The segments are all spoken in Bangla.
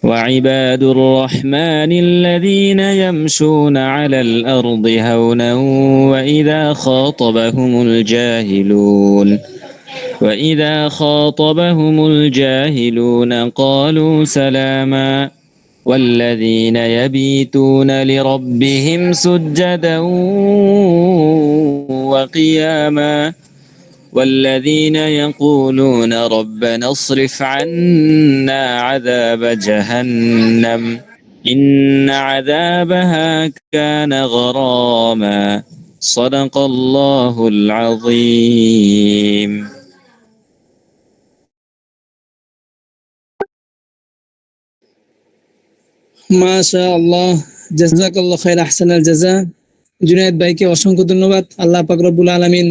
وعباد الرحمن الذين يمشون على الأرض هونا وإذا خاطبهم الجاهلون قالوا سلاما والذين يبيتون لربهم سجدا وقياما والذين يقولون ربنا اصرف عنا عذاب جهنم إن عذابها كان غراما صدق الله العظيم মাশাআল্লাহ, জাযাকাল্লাহু খাইর, আহসানাল জাযা। জুনায়েদ ভাইকে অসংখ্য ধন্যবাদ। আল্লাহ পাক রব্বুল আলামিন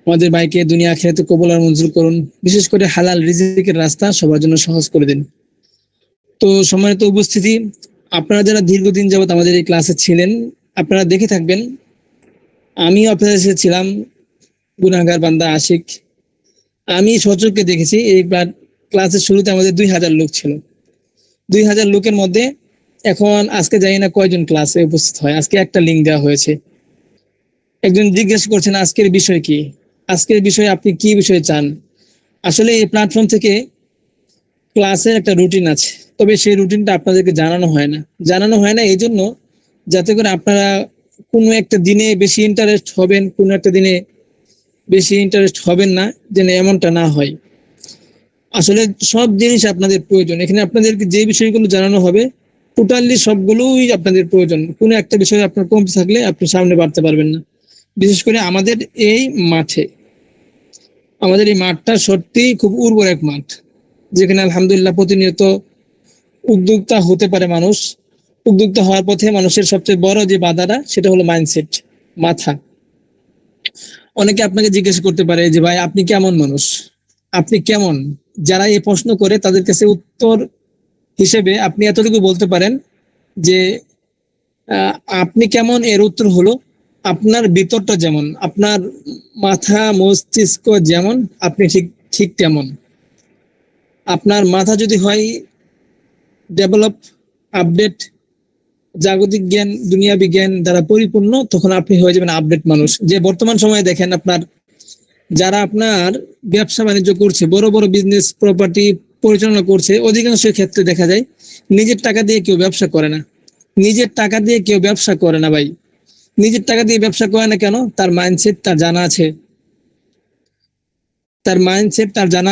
আমাদের ভাইকে দুনিয়া আখিরাতে কবুল আর মঞ্জুর করুন। বিশেষ করে হালাল রিজিকের রাস্তা সবার জন্য সহজ করে দিন। তো সম্মানিত উপস্থিতি, আপনারা যারা দীর্ঘদিন যাবত আমাদের এই ক্লাসে ছিলেন, আপনারা দেখে থাকবেন আমিও আপনাদের সাথে ছিলাম, গুনাহগার বান্দা আশিক। আমি সচক্ষে দেখেছি এই ক্লাসের শুরুতে আমাদের 2000 লোক ছিল। 2000 লোকের মধ্যে এখন আজকে জানি না কয়জন ক্লাসে উপস্থিত হয়। আজকে একটা লিঙ্ক দেওয়া হয়েছে। একজন জিজ্ঞেস করছেন আজকের বিষয় কি, আজকের বিষয়ে আপনি কি বিষয় চান। আসলে এই প্ল্যাটফর্ম থেকে ক্লাসের একটা রুটিন আছে, তবে সেই রুটিনটা আপনাদেরকে জানানো হয় না এই জন্য যাতে করে আপনারা কোনো একটা দিনে বেশি ইন্টারেস্ট হবেন, কোনো একটা দিনে বেশি ইন্টারেস্ট হবেন না, যেন এমনটা না হয়। আসলে সব জিনিস আপনাদের প্রয়োজন। এখানে আপনাদেরকে যে বিষয়গুলো জানানো হবে টোটালি সবগুলোই আপনাদের প্রয়োজন। কোনো একটা বিষয়ে আপনার কমতি থাকলে আপনি সামনে বাড়তে পারবেন না। বিশেষ করে আমাদের এই মাঠটা সত্যি খুব উর্বর এক মাঠ, যেখানে আলহামদুলিল্লাহ প্রতিনিয়ত উদ্যোক্তা হতে পারে মানুষ। উদ্যোক্তা হওয়ার পথে মানুষের সবচেয়ে বড় যে বাধাটা সেটা হলো মাইন্ডসেট, মাথা। অনেকে আপনাকে জিজ্ঞেস করতে পারে যে ভাই আপনি কেমন মানুষ, আপনি কেমন। যারা এই প্রশ্ন করে তাদের কাছে উত্তর হিসেবে আপনি এতটুকু বলতে পারেন যে আপনি কেমন এর উত্তর হলো আপনার ভিতরটা যেমন, আপনার মাথা মস্তিষ্ক যেমন আপনি ঠিক তেমন। আপনার মাথা যদি হয় ডেভেলপ, আপডেট, জাগতিক জ্ঞান, দুনিয়া বিজ্ঞান দ্বারা পরিপূর্ণ, তখন আপনি হয়ে যাবেন আপডেট মানুষ। যে বর্তমান সময়ে দেখেন যারা আপনার ব্যবসা বাণিজ্য করছে, বড় বড় বিজনেস প্রপার্টি পরিচালনা করছে, অধিকাংশ ক্ষেত্রে দেখা যায় নিজের টাকা দিয়ে কেউ ব্যবসা করে না। ভাই, নিজের টাকা দিয়ে ব্যবসা করে না কেন? তার মাইন্ডসেট তার জানা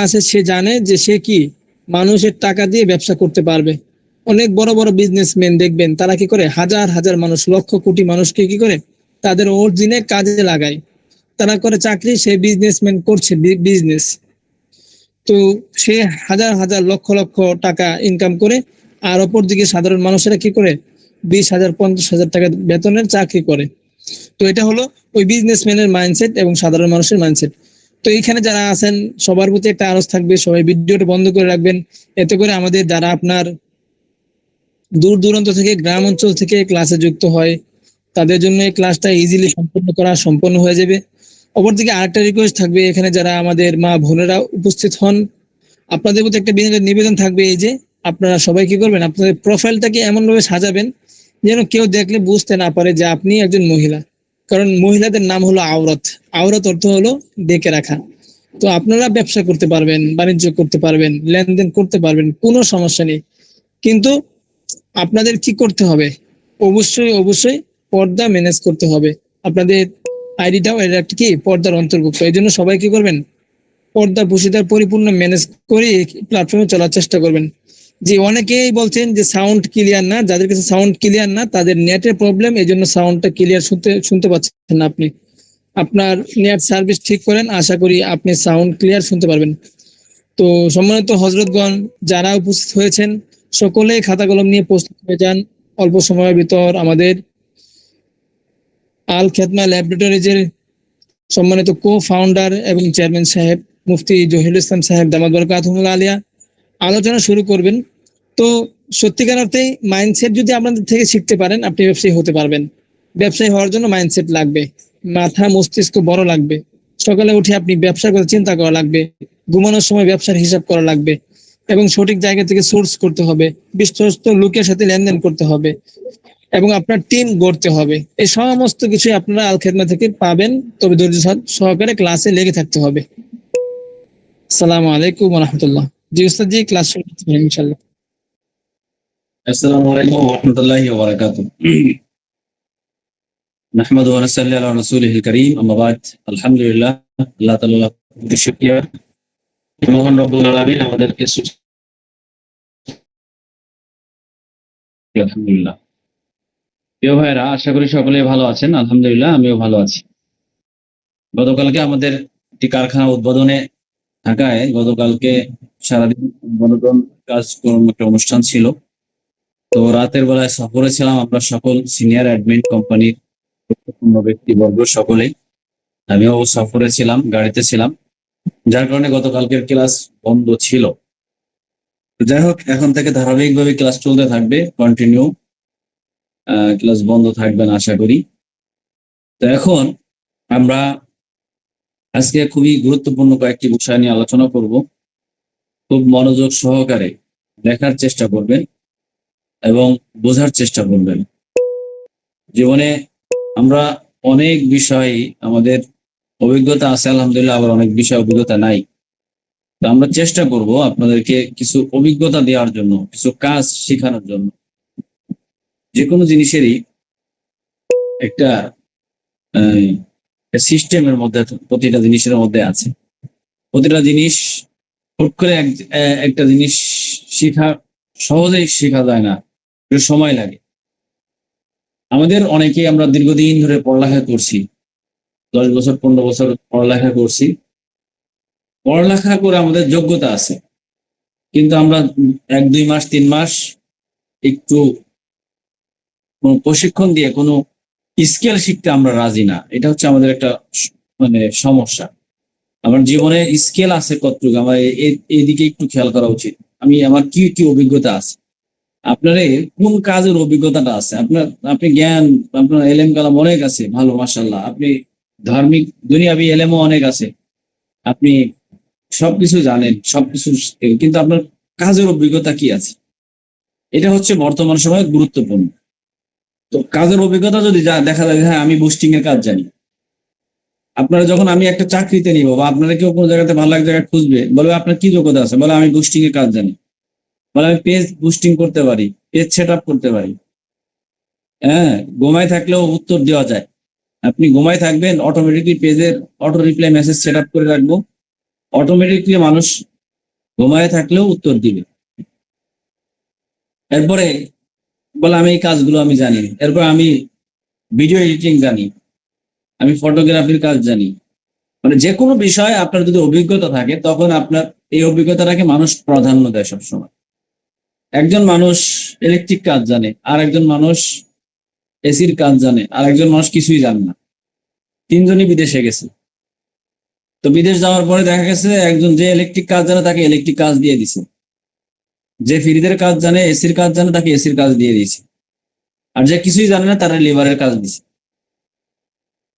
আছে। সে জানে যে সে কি মানুষের টাকা দিয়ে ব্যবসা করতে পারবে। অনেক বড় বড় বিজনেসম্যান দেখবেন তারা কি করে, হাজার হাজার মানুষ, লক্ষ কোটি মানুষকে কি করে তাদের অরিজিনে কাজে লাগায়। তারা করে চাকরি, সে বিজনেসম্যান করছে বিজনেস। তো সে হাজার হাজার লক্ষ লক্ষ টাকা ইনকাম করে, আর অপর দিকে সাধারণ মানুষেরা কি করে 20,000 50,000 টাকা বেতনের চাকরি করে। তো এটা হলো ওই বিজনেসম্যানের মাইন্ডসেট এবং সাধারণ মানুষের মাইন্ডসেট। তো এইখানে যারা আছেন সবার প্রতি একটা আরজ থাকবে, সবাই ভিডিওটা বন্ধ করে রাখবেন। এতে করে আমাদের যারা আপনার দূর দূরান্ত থেকে, গ্রাম অঞ্চল থেকে ক্লাসে যুক্ত হয়, তাদের জন্য এই ক্লাসটা ইজিলি সম্পন্ন হয়ে যাবে। অপরদিকে আরেকটা রিকোয়েস্ট থাকবে, এখানে যারা আমাদের মা বোনেরা উপস্থিত হন, আপনাদের প্রতি একটা নিবেদন থাকবে, এই যে আপনারা সবাই কি করবেন, আপনাদের প্রোফাইলটাকে এমন ভাবে সাজাবেন যেন কেউ দেখলে বুঝতে না পারে যে আপনি একজন মহিলা। কারণ মহিলাদের নাম হলো আওরাত। আওরাত অর্থ হলো ডেকে রাখা। তো আপনারা ব্যবসা করতে পারবেন, বাণিজ্য করতে পারবেন, লেনদেন করতে পারবেন, কোনো সমস্যা নেই। কিন্তু আপনাদের কি করতে হবে, অবশ্যই পর্দা ম্যানেজ করতে হবে। আপনাদের আইডিটাও এর একটা কি পর্দার অন্তর্ভুক্ত। এই জন্য সবাই কি করবেন, পর্দা পুশিদার পরিপূর্ণ ম্যানেজ করে প্ল্যাটফর্মে চলার চেষ্টা করবেন। যে অনেকেই বলছেন যে সাউন্ড ক্লিয়ার না, যাদের কাছে সাউন্ড ক্লিয়ার না তাদের নেটের প্রবলেম, এই জন্য সাউন্ডটা ক্লিয়ার শুনতে পাচ্ছেন না আপনি। আপনার নেট সার্ভিস ঠিক করেন, আশা করি আপনি সাউন্ড ক্লিয়ার শুনতে পারবেন। তো সম্মানিত হযরতগণ যারা উপস্থিত হয়েছেন, সকলেই খাতা কলম নিয়ে প্রস্তুত হয়ে যান। অল্প সময়ের ভিতর আমাদের আল খেদমা ল্যাবরেটরিজের সম্মানিত কো-ফাউন্ডার এবং চেয়ারম্যান সাহেব মুফতি জহিরুল ইসলাম সাহেব দামাত বরকাতুহুল আলিয়া আলোচনা শুরু করবেন। তো সত্যিকার অর্থে মাইন্ডসেট যদি আপনাদের থেকে শিখতে পারেন, আপনি ব্যবসায়ী হতে পারবেন। ব্যবসায়ী হওয়ার জন্য মাইন্ডসেট লাগবে, মাথা মস্তিষ্ক বড় লাগবে। সকালে উঠে আপনি ব্যবসার কথা চিন্তা করা লাগবে, ঘুমানোর সময় ব্যবসার হিসাব করা লাগবে। এবং সঠিক জায়গা থেকে সোর্স করতে হবে, বিশ্বস্ত লোকের সাথে লেনদেন করতে হবে এবং আপনার টিম গড়তে হবে। এই সমস্ত কিছু আপনারা আল খেদমা থেকে পাবেন, তবে ধৈর্য সহকারে ক্লাসে লেগে থাকতে হবে। আসসালামু আলাইকুম ওয়া রাহমাতুল্লাহ। জি উস্তাদ জি, ক্লাস শুরু করতে হবে ইনশাআল্লাহ। السلام عليكم ورحمة الله وبركاته. نحمد ونصلي على رسوله الكريم. أما بعد الحمد لله আল্লাহ তাআলা শুকরিয়া মহান রব্বুল আলামিন আমাদেরকে আলহামদুলিল্লাহ। প্রিয় ভাইরা, আশা করি সকলে ভালো আছেন। আলহামদুলিল্লাহ আমিও ভালো আছি। গতকালকে আমাদের একটি কারখানা উদ্বোধনে থাকায় গতকালকে সারাদিন উদ্বোধন কাজকর্ম একটা অনুষ্ঠান ছিল। তো রাতের বেলায় সফরে ছিলাম আমরা সকল সিনিয়র অ্যাডমিন কোম্পানির গুরুত্বপূর্ণ ব্যক্তিবর্গ সকলেই। আমিও সফরে ছিলাম, গাড়িতে ছিলাম, যার কারণে গতকালকের ক্লাস বন্ধ ছিল। যাই হোক, এখন থেকে ধারাবাহিকভাবে ক্লাস চলতে থাকবে, কন্টিনিউ ক্লাস বন্ধ থাকবে না আশা করি। তো এখন আমরা আজকে খুবই গুরুত্বপূর্ণ কয়েকটি বিষয় নিয়ে আলোচনা করব। খুব মনোযোগ সহকারে দেখার চেষ্টা করবেন এবং বোঝার চেষ্টা করবেন। জীবনে আমরা অনেক বিষয় আমাদের অভিজ্ঞতা আছে আলহামদুলিল্লাহ, আবার অনেক বিষয় অভিজ্ঞতা নাই। তো আমরা চেষ্টা করব আপনাদেরকে কিছু অভিজ্ঞতা দেওয়ার জন্য, কিছু কাজ শেখানোর জন্য। যে কোনো জিনিসেরই একটা সিস্টেমের মধ্যে, প্রতিটা জিনিসের মধ্যে আছে। প্রতিটা জিনিস হুট করে একটা জিনিস শেখা সহজেই শেখা যায় না, একটু সময় লাগে। আমাদের অনেকেই আমরা দীর্ঘদিন ধরে পড়ালেখা করছি, 10 বছর 15 বছর পড়ালেখা করছি। পড়ালেখা করে আমাদের যোগ্যতা আছে, কিন্তু আমরা 1-2 মাস 3 মাস একটু কোনো প্রশিক্ষণ দিয়ে কোনো স্কিল শিখতে আমরা রাজি না। এটা হচ্ছে আমাদের একটা সমস্যা। আমার জীবনে স্কিল আছে কতটুকু, আমার এইদিকে একটু খেয়াল করা উচিত। আমার কি কি অভিজ্ঞতা আছে, আপনার কোন কাজের অভিজ্ঞতাটা আছে, আপনি জ্ঞান, আপনার এলেম কালাম অনেক আছে, ভালো মাশাআল্লাহ। আপনি ধার্মিক দুনিয়াবি এলেমও অনেক আছে, আপনি সবকিছু জানেন, সবকিছু, কিন্তু আপনার কাজের অভিজ্ঞতা কি আছে? এটা হচ্ছে বর্তমান সময়ে গুরুত্বপূর্ণ। তো কাজের অভিজ্ঞতা যদি দেখা যায় হ্যাঁ আমি বুস্টিং এর কাজ জানি, আপনারা যখন আমি একটা চাকরিতে নিব বা আপনারা কেউ কোনো জায়গাতে ভালো এক জায়গায় খুঁজবে, বলবে আপনার কি যোগ্যতা আছে, বলে আমি বুস্টিং এর কাজ জানি, বলে আমি পেজ বুস্টিং করতে পারি, পেজ সেট আপ করতে পারি। হ্যাঁ, ঘুমায় থাকলেও উত্তর দেওয়া যায়। আপনি ঘুমায় থাকবেন, অটোমেটিকলি পেজের auto reply message set up করে রাখবো, অটোমেটিকলি মানুষ ঘুমায় থাকলেও উত্তর দিবে। এরপরে বলে আমি এই কাজগুলো আমি জানি, এরপর আমি ভিডিও এডিটিং জানি, আমি ফটোগ্রাফির কাজ জানি। মানে যে কোনো বিষয়ে আপনার যদি অভিজ্ঞতা থাকে, তখন আপনার এই অভিজ্ঞতাটাকে মানুষ প্রাধান্য দেয় সবসময়। একজন মানুষ ইলেকট্রিক কাজ জানে, আর একজন মানুষ এসির কাজ জানে, আর একজন মানুষ কিছুই জানে না। তিনজনই বিদেশে গেছে। তো বিদেশ যাওয়ার পরে দেখা গেছে একজন যে ইলেকট্রিক কাজ জানে তাকে ইলেকট্রিক কাজ দিয়ে দিছে, যে ফ্রিজের কাজ জানে, এসির কাজ জানে, তাকে এসির কাজ দিয়ে দিয়েছে, আর যে কিছুই জানে না তারা লিভারের কাজ দিছে।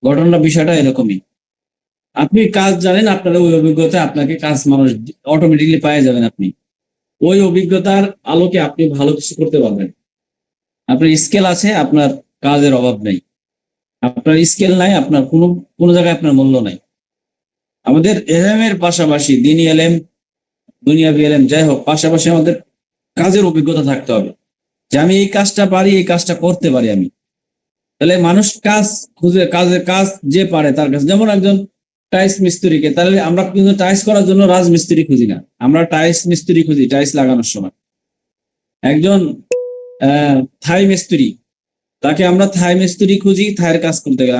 ঘটনার বিষয়টা এরকমই। আপনি কাজ জানেন, আপনার ওই অভিজ্ঞতা আপনাকে কাজ মানুষ অটোমেটিকলি পেয়ে যাবেন। আপনি ওই অভিজ্ঞতার আলোকে আপনি ভালো কিছু করতে পারবেন। আপনার স্কেল আছে, আপনার কাজের অভাব নেই। আপনার স্কেল নাই, আপনার কোনো জায়গায় আপনার মূল্য নাই। আমাদের এলেমের পাশাপাশি দিনী এলেম, দুনিয়াবি এলেম যাই হোক, পাশাপাশি আমাদের কাজের অভিজ্ঞতা থাকতে হবে, যে আমি এই কাজটা পারি, এই কাজটা করতে পারি আমি। তাহলে মানুষ কাজ খুঁজে, কাজ যে পারে তার কাছে। যেমন একজন টাইলস মিস্ত্রিকে, তাহলে আমরা কিন্তু টাইলস করার জন্য রাজমিস্ত্রি খুঁজি না, আমরা টাইলস মিস্ত্রি খুঁজি টাইলস লাগানোর সময়। একজন থাই মিস্ত্রি, তাকে আমরা থাই মিস্ত্রি খুঁজি থাইয়ের কাজ করতে গেলে।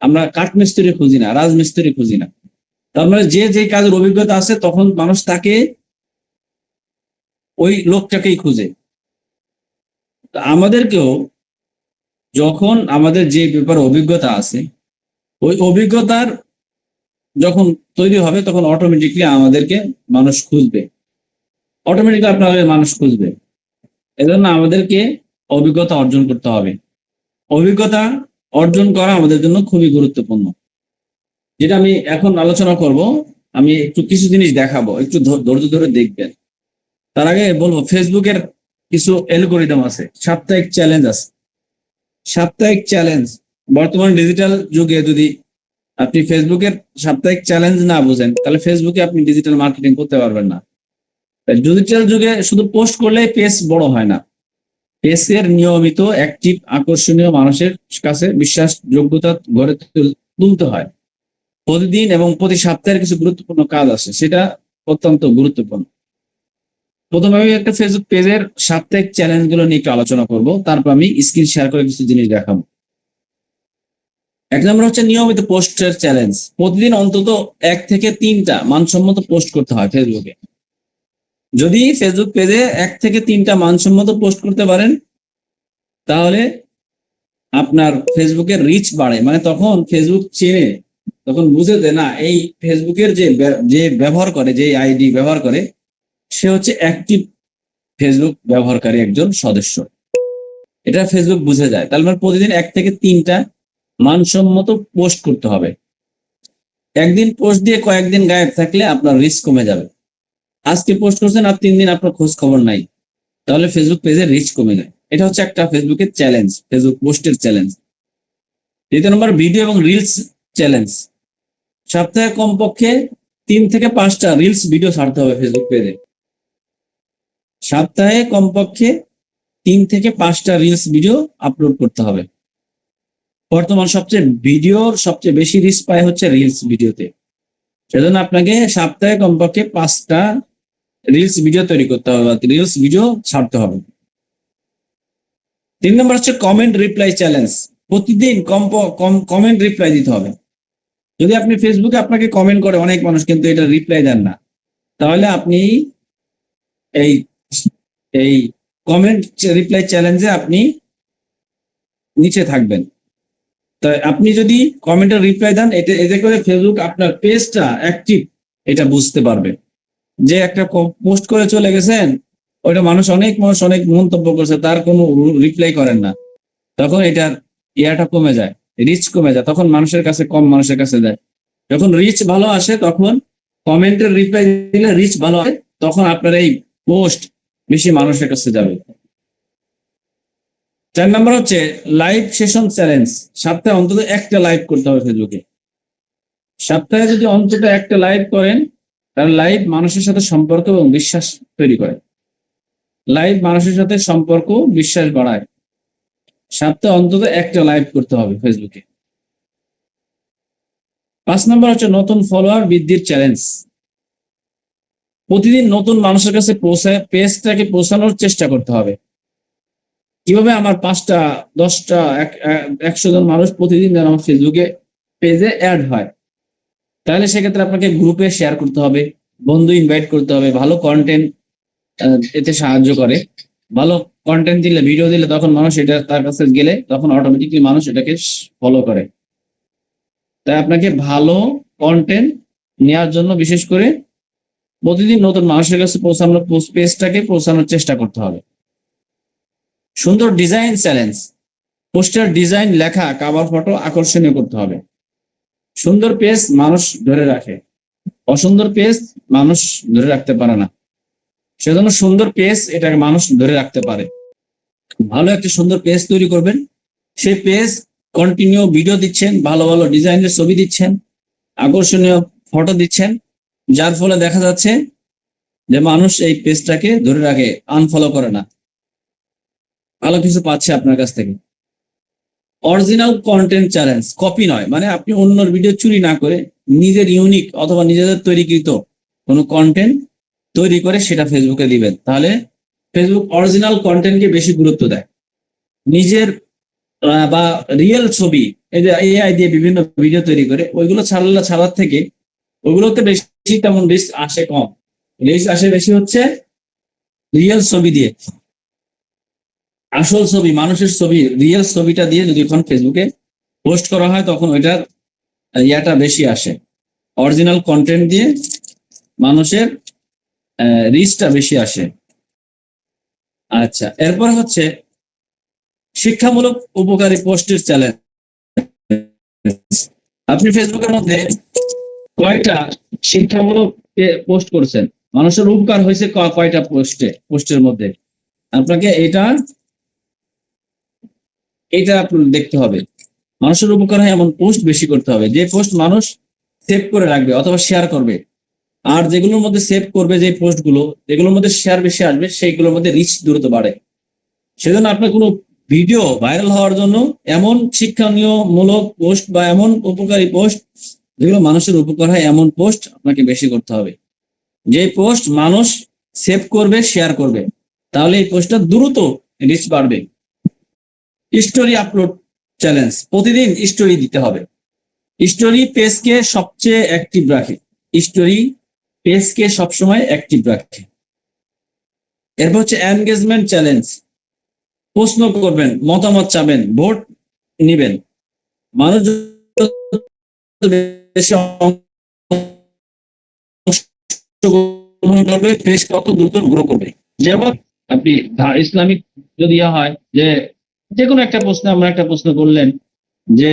আমরা কাঠ মিস্ত্রি খুঁজি না, রাজমিস্ত্রি খুঁজি না। তার মানে যে কাজের অভিজ্ঞতা আছে, তখন মানুষ তাকে ওই লোকটাকেই খুঁজে। আমাদেরকেও যখন আমাদের যে ব্যাপারে অভিজ্ঞতা আছে, ওই অভিজ্ঞতার যখন তৈরি হবে, তখন অটোমেটিকলি আমাদেরকে মানুষ খুঁজবে, অটোমেটিকলি আপনাদের মানুষ খুঁজবে। এজন্য আমাদেরকে অভিজ্ঞতা অর্জন করতে হবে। অভিজ্ঞতা অর্জন করা আমাদের জন্য খুবই গুরুত্বপূর্ণ। যেটা আমি এখন আলোচনা করব, আমি একটু কিছু জিনিস দেখাবো, একটু ধৈর্য ধরে দেখবেন। তার আগে বলবো ফেসবুকের কিছু অ্যালগরিদম আছে, সাপ্তাহিক চ্যালেঞ্জ আছে। সাপ্তাহিক চ্যালেঞ্জ বর্তমান ডিজিটাল যুগে যদি আপনি ফেসবুকের সাপ্তাহিক চ্যালেঞ্জ না বুঝেন, তাহলে ফেসবুকে আপনি ডিজিটাল মার্কেটিং করতে পারবেন না। ডিজিটাল যুগে শুধু পোস্ট করলেই পেজ বড় হয় না, পেজের নিয়মিত অ্যাক্টিভ আকর্ষণীয় মানুষের কাছে বিশ্বাসযোগ্যতা গড়ে তুলতে হয়। প্রতিদিন এবং প্রতি সপ্তাহের কিছু গুরুত্বপূর্ণ কাজ আছে, সেটা অত্যন্ত গুরুত্বপূর্ণ। প্রথমে আমি একটা ফেসবুক পেজের সাপ্তাহিক চ্যালেঞ্জ গুলো নিয়ে একটু আলোচনা করব, তারপর আমি স্ক্রিন শেয়ার করে কিছু জিনিস দেখাবো। এক নম্বর হচ্ছে নিয়মিত পোস্টের চ্যালেঞ্জ। প্রতিদিন অন্তত 1 থেকে 3টা মানসম্মত পোস্ট করতে হয় ফেসবুকে। যদি ফেসবুক পেজে 1 থেকে 3টা মানসম্মত পোস্ট করতে পারেন, তাহলে আপনার ফেসবুকের রিচ বাড়ে, মানে তখন ফেসবুক চেনে, তখন বুঝে যে না, এই ফেসবুকের যে ব্যবহার করে, যে আইডি ব্যবহার করে, সে হচ্ছে অ্যাক্টিভ ফেসবুক ব্যবহারকারী একজন সদস্য। এটা ফেসবুক বুঝে যায়। তাহলে মানে প্রতিদিন 1 থেকে 3টা মানসম্মত পোস্ট করতে হবে। একদিন পোস্ট দিয়ে কয়েকদিন গায়েব থাকলে আপনার রিস্ক কমে যাবে। আজকে পোস্ট করছেন আর 3 দিন আপনার খোঁজ খবর নাই, তাহলে ফেসবুক পেজের রিচ কমে যায়। এটা হচ্ছে একটা ফেসবুকের চ্যালেঞ্জ, ফেসবুক পোস্টের চ্যালেঞ্জ। দ্বিতীয় নম্বর ভিডিও এবং রিলস চ্যালেঞ্জ। সপ্তাহে কমপক্ষে 3 থেকে 5টা রিলস ভিডিও ছাড়তে হবে ফেসবুক পেজে। সপ্তাহে কমপক্ষে 3 থেকে 5টা রিলস ভিডিও আপলোড করতে হবে। বর্তমান সবচেয়ে বেশি রিচ পায় হচ্ছে রিলস ভিডিওতে। সেজন্য আপনাকে সপ্তাহে কমপক্ষে 5টা রিলস ভিডিও তৈরি করতে হবে, রিলস ভিডিও ছাড়তে হবে। 3 নম্বর হচ্ছে কমেন্ট রিপ্লাই চ্যালেঞ্জ। প্রতিদিন কমেন্ট রিপ্লাই দিতে হবে। যদি আপনি ফেসবুকে আপনাকে কমেন্ট করে অনেক মানুষ, কিন্তু এটা রিপ্লাই দেন না, তাহলে আপনি এই এই কমেন্ট রিপ্লাই চ্যালেঞ্জে আপনি নিচে থাকবেন। তাই আপনি যদি কমেন্টের রিপ্লাই দেন, এতে করে ফেসবুক আপনার পেজটা অ্যাক্টিভ এটা বুঝতে পারবে। যে একটা পোস্ট করে চলে গেছেন, ওইটা মানুষ অনেক মন্তব্য করছে, তার কোনো রিপ্লাই করেন না, তখন এটার ইয়াটা কমে যায়, রিচ কমে যায়, তখন মানুষের কাছে যায়। যখন রিচ ভালো আসে, তখন কমেন্টের রিপ্লাই দিলে রিচ ভালো হয়, তখন আপনার এই পোস্ট বেশি মানুষের কাছে যাবে। 4 নম্বর হচ্ছে লাইভ সেশন চ্যালেঞ্জ। সপ্তাহে অন্তত একটা লাইভ করতে হবে ফেসবুকে। সপ্তাহে যদি অন্তত একটা লাইভ করেন, তাহলে লাইভ মানুষের সাথে সম্পর্ক এবং বিশ্বাস তৈরি করে। লাইভ মানুষের সাথে সম্পর্ক, বিশ্বাস বাড়ায়। সপ্তাহে অন্তত একটা লাইভ করতে হবে ফেসবুকে। 5 নম্বর হচ্ছে নতুন ফলোয়ার বৃদ্ধির চ্যালেঞ্জ। প্রতিদিন নতুন মানুষের কাছে পেজটাকে পৌঁছানোর চেষ্টা করতে হবে। কিভাবে আমার 5টা 10টা 100 জন মানুষ প্রতিদিন যেন আমার ফেসবুকে পেজে অ্যাড হয়, তাহলে সেক্ষেত্রে আপনাকে গ্রুপে শেয়ার করতে হবে, বন্ধু ইনভাইট করতে হবে। ভালো কন্টেন্ট এতে সাহায্য করে। ভালো কন্টেন্ট দিলে, ভিডিও দিলে, তখন মানুষ এটা তার কাছে গেলে তখন অটোমেটিকলি মানুষ এটাকে ফলো করে। তাই আপনাকে ভালো কন্টেন্ট নেওয়ার জন্য বিশেষ করে প্রতিদিন নতুন মানুষের কাছে পেজটাকে পৌঁছানোর চেষ্টা করতে হবে। সুন্দর ডিজাইন চ্যালেঞ্জ। পোস্টার ডিজাইন, লেখা, কভার ফটো আকর্ষণীয় করতে হবে। সুন্দর পেজ মানুষ ধরে রাখে, অসুন্দর পেজ মানুষ ধরে রাখতে পারে না। সেজন্য সুন্দর পেজ এটাকে মানুষ ধরে রাখতে পারে। ভালো একটা সুন্দর পেজ তৈরি করবেন। সেই পেজ কন্টিনিউ ভিডিও দিচ্ছেন, ভালো ভালো ডিজাইনের ছবি দিচ্ছেন, আকর্ষণীয় ফটো দিচ্ছেন, যার ফলে দেখা যাচ্ছে যে মানুষ এই পেজটাকে ধরে রাখে, আনফলো করে না, ভালো কিছু পাচ্ছে আপনার কাছ থেকে। Original content challenge. কপি নয়, মানে আপনি অন্যর ভিডিও চুরি না করে নিজের ইউনিক অথবা নিজেদের তৈরিকৃত কোনো কন্টেন্ট তৈরি করে সেটা ফেসবুকে দিবেন। তাহলে ফেসবুক অরিজিনাল কন্টেন্টকে বেশি গুরুত্ব দেয়। নিজের বা রিয়েল ছবি, এই যে এআই দিয়ে বিভিন্ন ভিডিও তৈরি করে ওইগুলো ছাড়ার থেকে ওইগুলোতে বেশি তেমন রিস্ক আসে কম, রিস্ক আসে বেশি হচ্ছে রিয়েল ছবি দিয়ে। আসল ছবি, মানুষের ছবি, রিয়েল ছবিটা দিয়ে যদি এখন ফেসবুকে পোস্ট করা হয়, তখন ওইটার ইয়াটা বেশি আসে। অরিজিনাল কন্টেন্ট দিয়ে মানুষের রিচটা বেশি আসে। আচ্ছা, এরপর হচ্ছে শিক্ষামূলক উপকারী পোস্টের চ্যালেঞ্জ। আপনি ফেসবুকের মধ্যে কয়েকটা শিক্ষামূলক পোস্ট করছেন, মানুষের উপকার হয়েছে কয়টা পোস্টের মধ্যে আপনাকে এটা আপনার দেখতে হবে। মানুষের উপকার হয় এমন পোস্ট বেশি করতে হবে, যে পোস্ট মানুষ সেভ করে রাখবে অথবা শেয়ার করবে। আর যেগুলোর মধ্যে সেভ করবে, যে পোস্টগুলো যেগুলোর মধ্যে শেয়ার বেশি আসবে, সেইগুলোর মধ্যে রিচ দ্রুত বাড়ে। সেজন্য আপনার কোনো ভিডিও ভাইরাল হওয়ার জন্য এমন শিক্ষণীয় মূলক পোস্ট বা এমন উপকারী পোস্ট যেগুলো মানুষের উপকার হয় এমন পোস্ট আপনাকে বেশি করতে হবে। যে পোস্ট মানুষ সেভ করবে, শেয়ার করবে, তাহলে এই পোস্টটা দ্রুত রিচ বাড়বে। স্টোরি আপলোড চ্যালেঞ্জ, প্রতিদিন স্টোরি দিতে হবে। স্টোরি পেজকে সবচেয়ে অ্যাক্টিভ রাখে, স্টোরি পেজকে সবসময় অ্যাক্টিভ রাখে। এরপর হচ্ছে এনগেজমেন্ট চ্যালেঞ্জ, প্রশ্ন করবেন, মতামত চাবেন, ভোট নিবেন। মানুষ যত বেশি অংশগ্রহণ করবে, পেজ তত দ্রুত গ্রো করবে। যেমন আপনি ইসলামিক যদি হয় যে কোনো একটা প্রশ্নে আমরা একটা প্রশ্ন করলেন যে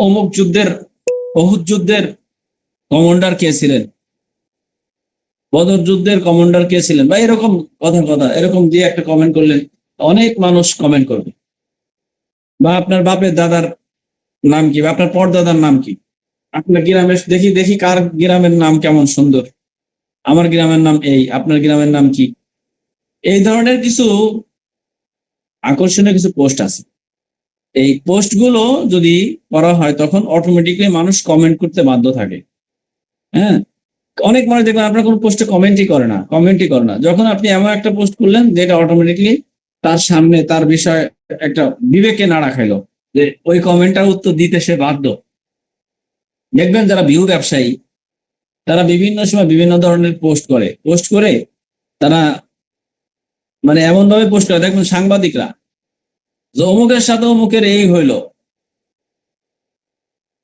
অমুক যুদ্ধের, অহুদ যুদ্ধের কমান্ডার কে ছিলেন, বদর যুদ্ধের কমান্ডার কে ছিলেন, বা এরকম কথা এরকম দিয়ে একটা কমেন্ট করলেন, অনেক মানুষ কমেন্ট করবে। বা আপনার বাপের দাদার নাম কি, বা আপনার পরদাদার নাম কি, আপনার গ্রামের দেখি কার গ্রামের নাম কেমন সুন্দর, আমার গ্রামের নাম এই, আপনার গ্রামের নাম কি। এই ধরনের কিছু আকর্ষণীয় কিছু পোস্ট আছে। এই পোস্টগুলো যদি করা হয় তখন অটোমেটিকলি মানুষ কমেন্ট করতে বাধ্য থাকে। হ্যাঁ, অনেক মানুষ দেখবেন আপনার কোনো পোস্টে কমেন্টই করে না। যখন আপনি এমন একটা পোস্ট করলেন যেটা অটোমেটিকলি তার সামনে তার বিষয় একটা বিবেকে নাড়া খাইলো, যে ওই কমেন্টটার উত্তর দিতে সে বাধ্য। দেখবেন যারা ভিউ ব্যবসায়ী, তারা বিভিন্ন সময় বিভিন্ন ধরনের পোস্ট করে তারা মানে এমন ভাবে পোস্ট করে, দেখবেন সাংবাদিকরা যে অমুকের সাথে অমুকের এই হইলো,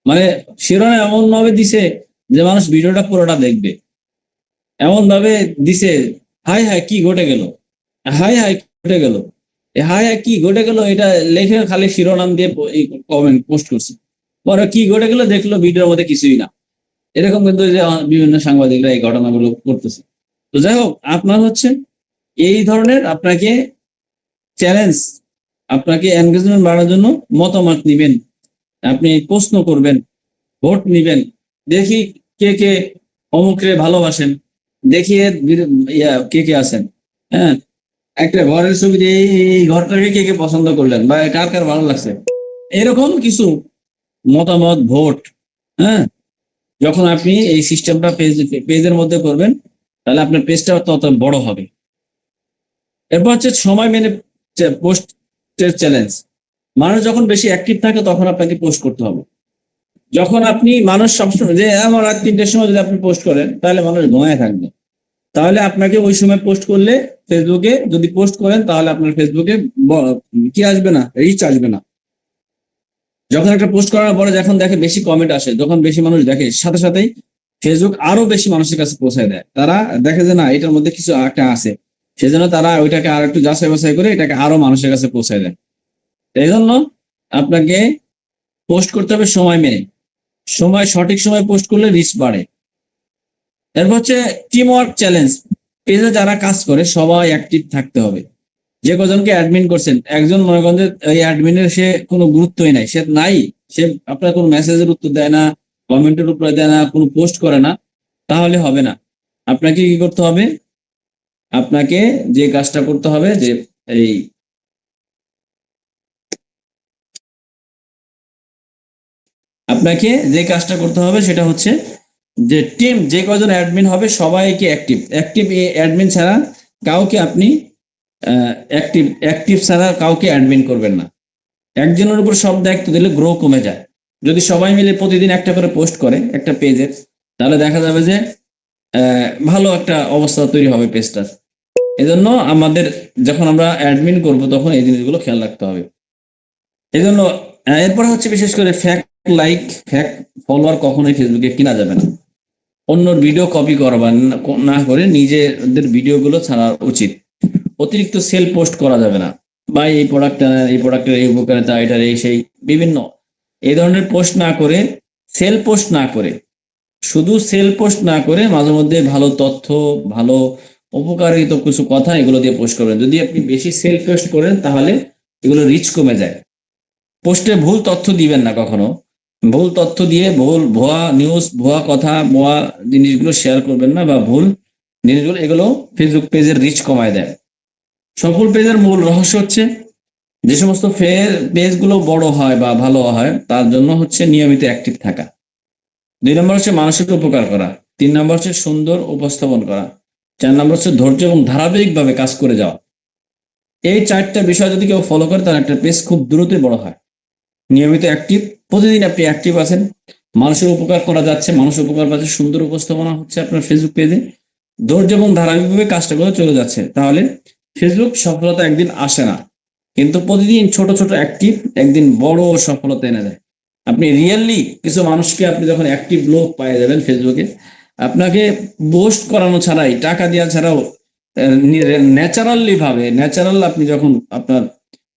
মানে শিরোনাম এমন ভাবে দিছে যে মানুষ ভিডিওটা পুরোটা দেখবে। এমন ভাবে দিছে, হাই হাই কি ঘটে গেল, হাই হাই ঘটে গেল, হাই হাই কি ঘটে গেল, এটা লেখে খালি শিরোনাম দিয়ে কমেন্ট পোস্ট করছে। পরে কি ঘটে গেল দেখলো ভিডিওর মধ্যে কিছুই না। এরকম কিন্তু যে বিভিন্ন সাংবাদিকরা এই ঘটনাগুলো করতেছে। তো যাই হোক, আপনার হচ্ছে এই ধরনের আপনাকে চ্যালেঞ্জ, আপনাকে এনগেজমেন্ট বাড়ানোর জন্য মতামত নিবেন, আপনি প্রশ্ন করবেন, ভোট নিবেন, দেখি কে কে অমুকরে ভালোবাসেন, দেখি কে কে আছেন। হ্যাঁ, একটা ঘরের ছবি দিয়ে এই ঘরটাকে কে কে পছন্দ করলেন, বা কার কার ভালো লাগছে, এরকম কিছু মতামত, ভোট। হ্যাঁ, যখন আপনি এই সিস্টেমটা পেজের মধ্যে করবেন, তাহলে আপনার পেজটা তত বড় হবে। এরপর হচ্ছে সময় মেনে পোস্টের চ্যালেঞ্জ। মানুষ যখন বেশি অ্যাক্টিভ থাকে তখন আপনাকে পোস্ট করতে হবে। যখন আপনি মানুষ সবসময় যে আমার রাত 3টের সময় যদি আপনি পোস্ট করেন, তাহলে মানুষ ঘুমায় থাকবে। তাহলে আপনাকে ওই সময় পোস্ট করলে, ফেসবুকে যদি পোস্ট করেন, তাহলে আপনার ফেসবুকে কি আসবে না, রিচ আসবে না। যখন একটা পোস্ট করার পরে যখন দেখে বেশি কমেন্ট আসে, যখন বেশি মানুষ দেখে, সাথে সাথেই ফেসবুক আরো বেশি মানুষের কাছে পৌঁছায় দেয়। তারা দেখে যে না, এটার মধ্যে কিছু একটা আছে, সেজন্য তারা ওইটাকে আর একটু যাচাই বাছাই করে এটাকে আরো মানুষের কাছে পৌঁছায় দেয়। এই জন্য আপনাকে পোস্ট করতে হবে সময় মেনে, সঠিক সময় পোস্ট করলে রিচ বাড়ে। এরপর হচ্ছে টিম ওয়ার্ক চ্যালেঞ্জ। পেজে যারা কাজ করে সবাই অ্যাক্টিভ থাকতে হবে। যে কজনকে অ্যাডমিন করছেন, একজন মনে করেন যে এই অ্যাডমিনের সে কোনো গুরুত্বই নাই, সে আপনার কোনো মেসেজের উত্তর দেয় না, কমেন্টের উত্তর দেয় না, কোনো পোস্ট করে না, তাহলে হবে না। আপনাকে কি করতে হবে, আপনাকে যে কাজটা করতে হবে যে এই আপনাকে যে কাজটা করতে হবে সেটা হচ্ছে যে টিম যে কজন অ্যাডমিন হবে সবাইকে অ্যাক্টিভ অ্যাডমিন ছাড়া কাউকে আপনি অ্যাক্টিভ ছাড়া কাউকে অ্যাডমিন করবেন না। একজনের উপর সব দায়িত্ব দিলে গ্রো কমে যায়। যদি সবাই মিলে প্রতিদিন একটা করে পোস্ট করে একটা পেজের, তাহলে দেখা যাবে যে ভালো একটা অবস্থা তৈরি হবে পেজটার। এজন্য আমাদের যখন আমরা অ্যাডমিন করব তখন এই জিনিসগুলো খেয়াল রাখতে হবে। এজন্য এরপর হচ্ছে বিশেষ করে ফ্যাক ফলোয়ার কখনোই ফেসবুকে কিনা যাবে না। অন্যর ভিডিও কপি করবেন না করে নিজেদের ভিডিওগুলো ছাড়া উচিত। অতিরিক্ত সেল পোস্ট করা যাবে না, বা এই প্রোডাক্টের এই উপকারিতা, এটার এই সেই বিভিন্ন এই ধরনের পোস্ট না করে, সেল পোস্ট না করে শুধু সেল পোস্ট না করে মাঝে মধ্যে ভালো তথ্য, ভালো উপকারিত কিছু কথা এগুলো দিয়ে পোস্ট করবেন। যদি আপনি বেশি সেল পোস্ট করেন তাহলে এগুলো রিচ কমে যায়। পোস্টে ভুল তথ্য দিবেন না কখনো। ভুল তথ্য দিয়ে ভুয়া নিউজ, ভুয়া কথা, ভুয়া জিনিসগুলো শেয়ার করবেন না, বা ভুল জিনিসগুলো, এগুলো ফেসবুক পেজের রিচ কমায় দেয়। সফল পেজের মূল রহস্য হচ্ছে যে সমস্ত পেজগুলো বড় হয় বা ভালো হয় তার জন্য হচ্ছে নিয়মিত অ্যাক্টিভ থাকা। 2 নম্বর হচ্ছে মানুষের উপকার করা। 3 নম্বর হচ্ছে সুন্দর উপস্থাপন করা। 4 নম্বর হচ্ছে ধৈর্য এবং ধারাবাহিকভাবে কাজ করে যাওয়া। এই 4টা বিষয় যদি কেউ ফলো করে তার একটা পেজ খুব দ্রুতই বড় হয়। নিয়মিত অ্যাক্টিভ, প্রতিদিন আপনি অ্যাক্টিভ আছেন, মানুষের উপকার করা যাচ্ছে, মানুষ উপকার পাচ্ছে, সুন্দর উপস্থাপনা হচ্ছে আপনার ফেসবুক পেজে, ধৈর্য এবং ধারাবাহিকভাবে কাজটা করে চলে যাচ্ছে, তাহলে ফেসবুক সফলতা একদিন আসে না, কিন্তু প্রতিদিন ছোট ছোট অ্যাক্টিভ একদিন বড় সফলতা এনে দেয়। আপনি রিয়েলি কিছু মানুষকে আপনি যখন অ্যাক্টিভ লোক পেয়ে যাবেন ফেসবুকে, আপনাকে পোস্ট করানো ছাড়াই, টাকা দেওয়া ছাড়াও, ন্যাচারালি ভাবে, ন্যাচারাল আপনি যখন আপনার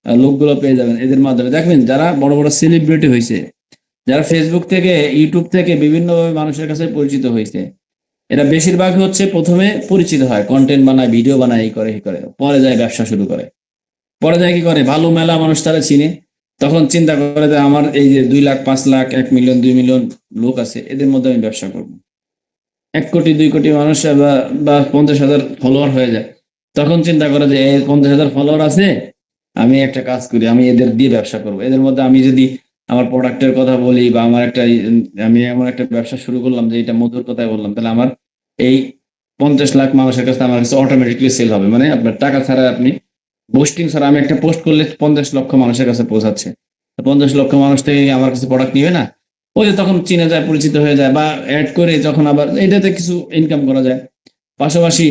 লোকগুলো পেয়ে যাবেন এদের মাধ্যমে, দেখবেন যারা বড় বড় সেলিব্রিটি হয়েছে, যারা ফেসবুক থেকে, ইউটিউব থেকে বিভিন্নভাবে মানুষের কাছে পরিচিত হয়েছে, এরা বেশিরভাগ হচ্ছে প্রথমে পরিচিত হয়, কন্টেন্ট বানায়, ভিডিও বানায়, এই করে এই করে, পরে যায় ব্যবসা শুরু করে। পরে যায় কি করে, ভালো মেলা মানুষ তারা চিনে, তখন চিন্তা করে যে আমার এই যে 2 লাখ, 5 লাখ, 1 মিলিয়ন, 2 মিলিয়ন লোক আছে, এদের মধ্যে আমি ব্যবসা করবো। 1 কোটি, 2 কোটি মানুষ বা 50,000 ফলোয়ার হয়ে যায়, তখন চিন্তা করে যে এই 50,000 ফলোয়ার আছে, আমি একটা কাজ করি, আমি এদের দিয়ে ব্যবসা করবো। এদের মধ্যে আমি যদি আমার প্রোডাক্টের কথা বলি, বা আমার একটা আমি এমন একটা ব্যবসা শুরু করলাম যে এটা মধুর কথাই বললাম, তাহলে আমার এই 50 লাখ মানুষের কাছে আমার কাছে অটোমেটিকলি সেল হবে। মানে আপনার টাকা ছাড়া, আপনি পোস্টিং ছাড়া, আমি একটা পোস্ট করলে 50 লক্ষ মানুষের কাছে পৌঁছাচ্ছে, 50 লক্ষ মানুষ থেকে আমার কাছে প্রোডাক্ট নিবে না, ওই যে তখন চিনে যায়, পরিচিত হয়ে যায়, বা অ্যাড করে যখন আবার এটাতে কিছু ইনকাম করা যায়। পাশাপাশি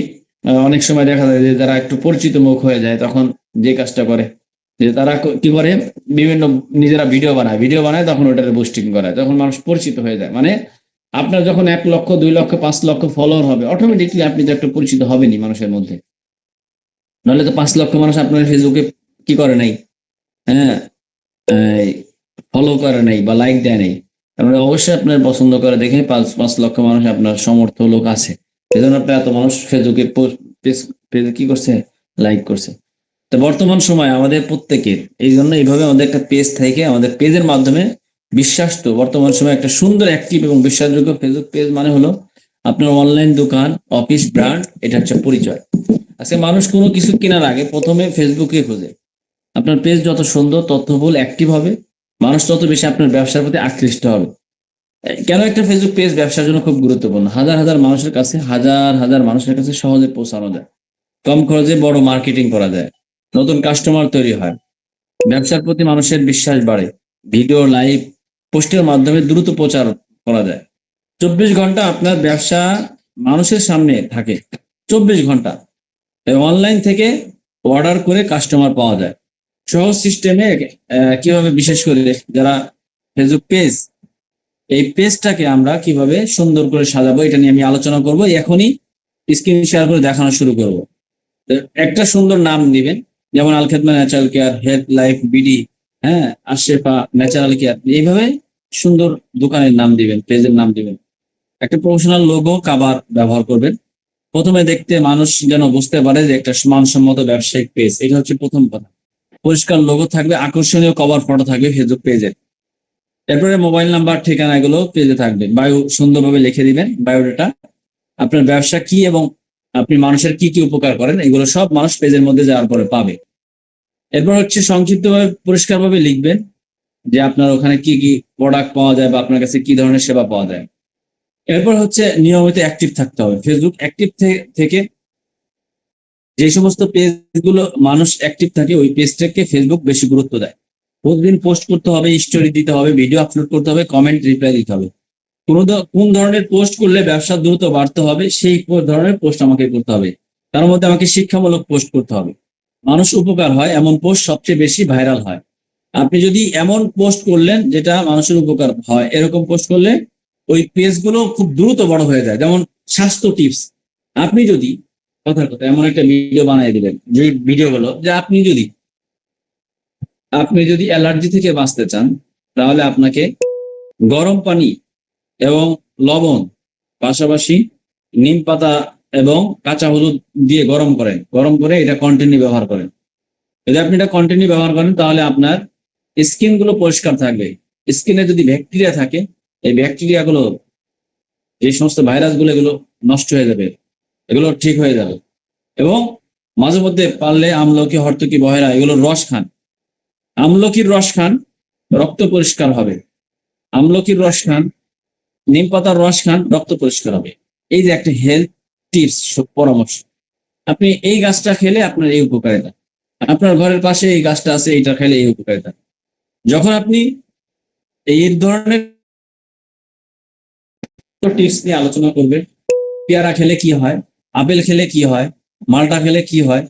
অনেক সময় দেখা যায় যে যারা একটু পরিচিত মুখ হয়ে যায়, তখন যে কাজটা করে যে তারা কি করে, বিভিন্ন নিজেরা ভিডিও বানায়, তখন ওটাতে বুস্টিং করায়, তখন মানুষ পরিচিত হয়ে যায়। মানে আপনার যখন 1 লক্ষ, 2 লক্ষ, 5 লক্ষ ফলোয়ার হবে, অটোমেটিকলি আপনি তো একটু পরিচিত হবেনই মানুষের মধ্যে। নাহলে তো 5 লক্ষ মানুষ আপনার ফেসবুকে কি করে নাই, হ্যাঁ, ফলো করে নাই বা লাইক দেয় নাই, তার মানে অবশ্যই আপনার পছন্দ করে দেখে 5 লক্ষ মানুষ আপনার সমর্থ লোক আছে, সেজন্য আপনার এত মানুষ ফেসবুকে পেজে কি করছে, লাইক করছে। তো বর্তমান সময় আমাদের প্রত্যেকের এই জন্য এইভাবে আমাদের একটা পেজ থেকে, আমাদের পেজের মাধ্যমে বিশ্বাস, তো বর্তমান সময় একটা সুন্দর অ্যাক্টিভ এবং বিশ্বাসযোগ্য ফেসবুক পেজ মানে হলো আপনার অনলাইন দোকান, অফিস, ব্র্যান্ড, এটা হচ্ছে পরিচয়। আজকে মানুষ কোনো কিছু কেনার আগে প্রথমে ফেসবুকে খোঁজে। আপনার পেজ যত সুন্দর, তথ্যবহুল, অ্যাক্টিভ হবে, মানুষ তত বেশি আপনার ব্যবসার প্রতি আকৃষ্ট হবে। কেন একটা ফেসবুক পেজ ব্যবসার জন্য খুব গুরুত্বপূর্ণ? হাজার হাজার মানুষের কাছে, হাজার হাজার মানুষের কাছে সহজে পৌঁছানো যায়, কম খরচে বড় মার্কেটিং করা যায়, নতুন কাস্টমার তৈরি হয়, ব্যবসার প্রতি মানুষের বিশ্বাস বাড়ে, ভিডিও, লাইভ, পোস্টের মাধ্যমে দ্রুত প্রচার করা যায়। 24 ঘন্টা আপনার ব্যবসা মানুষের সামনে থাকে, 24 ঘন্টা। অনলাইন থেকে অর্ডার করে কাস্টমার পাওয়া যায় সহজ সিস্টেমে। কিভাবে, বিশেষ করে যারা ফেসবুক পেজ, এই পেজটাকে আমরা কিভাবে সুন্দর করে সাজাবো, এটা নিয়ে আমি আলোচনা করব এখনই। স্ক্রিন শেয়ার করে দেখানো শুরু করব। তো একটা সুন্দর নাম দিবেন, যেমন Al Khedma natural care, health life BD, হ্যাঁ, আশেফা ন্যাচারাল কেয়ার, এইভাবে সুন্দর দোকানের নাম দিবেন, পেজের নাম দিবেন। একটা প্রফেশনাল লোগো কভার ব্যবহার করবেন। প্রথমে দেখতে মানুষ যেন বুঝতে পারে যে একটা মানসম্মত ব্যবসায়িক পেজ, এটা হচ্ছে প্রথম কথা। পরিষ্কার লোগো থাকবে, আকর্ষণীয় কভার ফটো থাকবে ফেসবুক পেজে। এরপরে মোবাইল নাম্বার, ঠিকানা, এগুলো পেজে থাকবে। বায়ো সুন্দরভাবে লিখে দিবেন, বায়োডাটা, আপনার ব্যবসা কি এবং আপনি মানুষের কি কি উপকার করেন, এগুলো সব মানুষ পেজের মধ্যে যাওয়ার পরে পাবে। এরপর হচ্ছে সংক্ষিপ্তভাবে, পরিষ্কারভাবে লিখবেন যে আপনার ওখানে কি কি প্রোডাক্ট পাওয়া যায় বা আপনার কাছে কি ধরনের সেবা পাওয়া যায়। এরপর হচ্ছে নিয়মিত অ্যাক্টিভ থাকতে হবে। ফেসবুক অ্যাক্টিভ থেকে যে সমস্ত পেজগুলো মানুষ অ্যাক্টিভ থাকে, ওই পেজটাকে ফেসবুক বেশি গুরুত্ব দেয়। প্রতিদিন পোস্ট করতে হবে, স্টোরি দিতে হবে, ভিডিও আপলোড করতে হবে, কমেন্ট রিপ্লাই দিতে হবে। কোন ধরনের পোস্ট করলে ব্যবসা দ্রুত বাড়তে হবে, সেই ধরনের পোস্ট আমাকে করতে হবে। তার মধ্যে আমাকে শিক্ষামূলক পোস্ট করতে হবে, মানুষ উপকার হয় এমন পোস্ট সবচেয়ে বেশি ভাইরাল হয়। আপনি যদি এমন পোস্ট করলেন যেটা মানুষের উপকার হয়, এরকম পোস্ট করলে ওই পেজগুলো খুব দ্রুত বড় হয়ে যায়। যেমন স্বাস্থ্য টিপস, আপনি যদি কথার কথা এমন একটা ভিডিও বানিয়ে দিলেন, যে ভিডিও হলো যে আপনি যদি অ্যালার্জি থেকে বাঁচতে চান, তাহলে আপনাকে গরম পানি এবং লবণ পাশাপাশি নিম পাতা এবং কাঁচা হলুদ দিয়ে গরম করেন, গরম করে এটা কন্টিনিউ ব্যবহার করেন। যদি আপনি এটা কন্টিনিউ ব্যবহার করেন তাহলে আপনার স্কিন গুলো পরিষ্কার থাকবে। স্কিনে যদি ব্যাকটেরিয়া থাকে, এই ব্যাকটেরিয়া গুলো, যে সমস্ত ভাইরাস গুলো, এগুলো নষ্ট হয়ে যাবে, এগুলো ঠিক হয়ে যাবে। এবং মাঝে মধ্যে পারলে আমলকি, হরতকি, বহেরা এগুলোর রস খান। আমলকির রস খান, রক্ত পরিষ্কার হবে। আমলকির রস খান, নিম পাতার রস খান, রক্ত পরিষ্কার হবে। এই যে একটা হেলথ টিপস পরামর্শ, আপনি এই গাছটা খেলে আপনার এই উপকারিতা, আপনার ঘরের পাশে এই গাছটা আছে, এইটা খেলে এই উপকারিতা। যখন আপনি এই ধরনের টিপস নিয়ে আলোচনা করবেন, পেয়ারা খেলে কি হয়, আপেল খেলে কি হয়, মালটা খেলে কি হয়,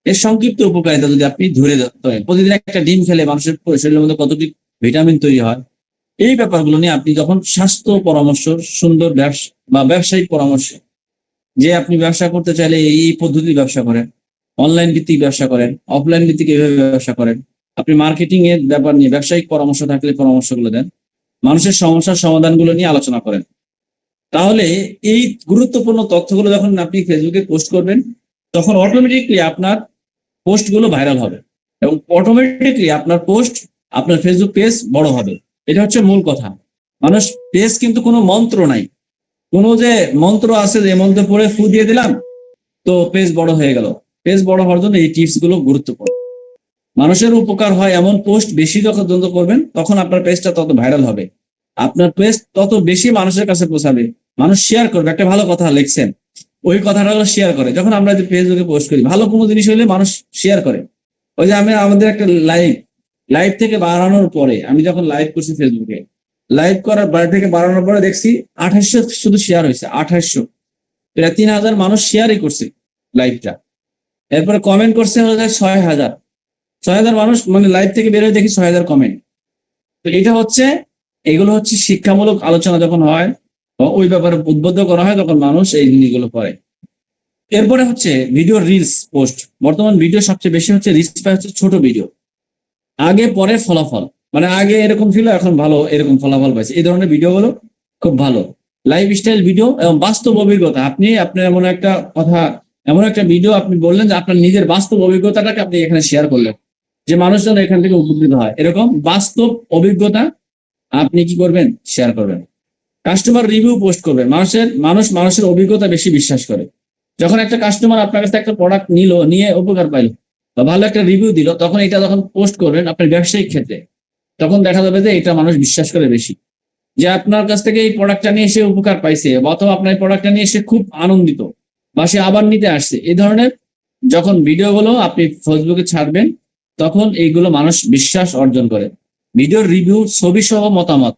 এর সংক্ষিপ্ত উপকারিতা যদি আপনি ধরে ধরেন, প্রতিদিন একটা ডিম খেলে মানুষের শরীরের মধ্যে কতটি ভিটামিন তৈরি হয়, এই ব্যাপারগুলো নিয়ে আপনি যখন স্বাস্থ্য পরামর্শ, সুন্দর ব্যবসা বা ব্যবসায়িক পরামর্শ, যে আপনি ব্যবসা করতে চাইলে এই পদ্ধতি ব্যবসা করেন, অনলাইন ভিত্তিক ব্যবসা করেন, অফলাইন ভিত্তিক এইভাবে ব্যবসা করেন, আপনি মার্কেটিং এর ব্যাপার নিয়ে ব্যবসায়িক পরামর্শ থাকলে পরামর্শগুলো দেন, মানুষের সমস্যার সমাধানগুলো নিয়ে আলোচনা করেন, তাহলে এই গুরুত্বপূর্ণ তথ্যগুলো যখন আপনি ফেসবুকে পোস্ট করবেন, তখন অটোমেটিকলি আপনার পোস্টগুলো ভাইরাল হবে এবং অটোমেটিকলি আপনার পোস্ট, আপনার ফেসবুক পেজ বড় হবে। এটা হচ্ছে মূল কথা। মানুষ পেজ কিন্তু কোনো মন্ত্র নাই, কোনো যে মন্ত্র আছে যে মন্ত্র পড়ে ফু দিয়ে দিলাম তো পেজ বড় হয়ে গেল। পেজ বড় হওয়ার জন্য এই টিপস গুলো গুরুত্বপূর্ণ। মানুষের উপকার হয় এমন পোস্ট বেশি যখন করবেন, তখন আপনার পেজটা তত ভাইরাল হবে, আপনার পেজ তত বেশি মানুষের কাছে পৌঁছাবে, মানুষ শেয়ার করবে। একটা ভালো কথা লিখছেন, ওই কথাটা শেয়ার করে। যখন আমরা যে ফেসবুকে পোস্ট করি, ভালো কোনো জিনিস হলে মানুষ শেয়ার করে। ওই যে আমি আমাদের একটা লাইভ থেকে বাড়ানোর পরে, আমি যখন লাইভ করছি ফেসবুকে, লাইভ করার বাড়ি থেকে বাড়ানোর পরে দেখছি 2800 শুধু শেয়ার হয়েছে, 2800, প্রায় 3000 মানুষ শেয়ারই করছে লাইভটা। এরপরে কমেন্ট করছে হচ্ছে 6000, 6000 মানুষ, মানে লাইভ থেকে বের হয়ে দেখি 6000 কমেন্ট। তো এটা হচ্ছে, এগুলো হচ্ছে শিক্ষামূলক আলোচনা যখন হয়, ওই ব্যাপারে উদ্বুদ্ধ করা হয়, তখন মানুষ এই জিনিসগুলো করে। এরপরে হচ্ছে ভিডিও রিলস পোস্ট। বর্তমান ভিডিও সবচেয়ে বেশি হচ্ছে রিলস পায় হচ্ছে ছোট ভিডিও, আগে পরে ফলাফল, মানে আগে এরকম ছিল এখন ভালো এরকম ফলাফল পাইছে, এই ধরনের ভিডিও গুলো খুব ভালো। লাইফ স্টাইল ভিডিও এবং বাস্তব অভিজ্ঞতা, আপনি আপনার এমন একটা কথা, এমন একটা ভিডিও আপনি বললেন যে আপনার নিজের বাস্তব অভিজ্ঞতাটাকে আপনি এখানে শেয়ার করলেন, যে মানুষজন এখান থেকে উপকৃত হয়, এরকম বাস্তব অভিজ্ঞতা আপনি কি করবেন, শেয়ার করবেন। কাস্টমার রিভিউ পোস্ট করবেন। মানুষের অভিজ্ঞতা বেশি বিশ্বাস করে। যখন একটা কাস্টমার আপনার কাছে একটা প্রোডাক্ট নিয়ে উপকার পাইলো বা ভালো একটা রিভিউ দিল, তখন এটা যখন পোস্ট করবেন আপনার ব্যবসায়িক ক্ষেত্রে, তখন দেখা যাবে যে এটা মানুষ বিশ্বাস করে বেশি, যে আপনার কাছ থেকে এই প্রোডাক্টটা নিয়ে এসে উপকার পাইছে, অথবা আপনার এই প্রোডাক্টটা নিয়ে এসে খুব আনন্দিত বা সে আবার নিতে আসছে। এই ধরনের যখন ভিডিওগুলো আপনি ফেসবুকে ছাড়বেন, তখন এইগুলো মানুষ বিশ্বাস অর্জন করে। ভিডিওর রিভিউ, ছবি সহ মতামত,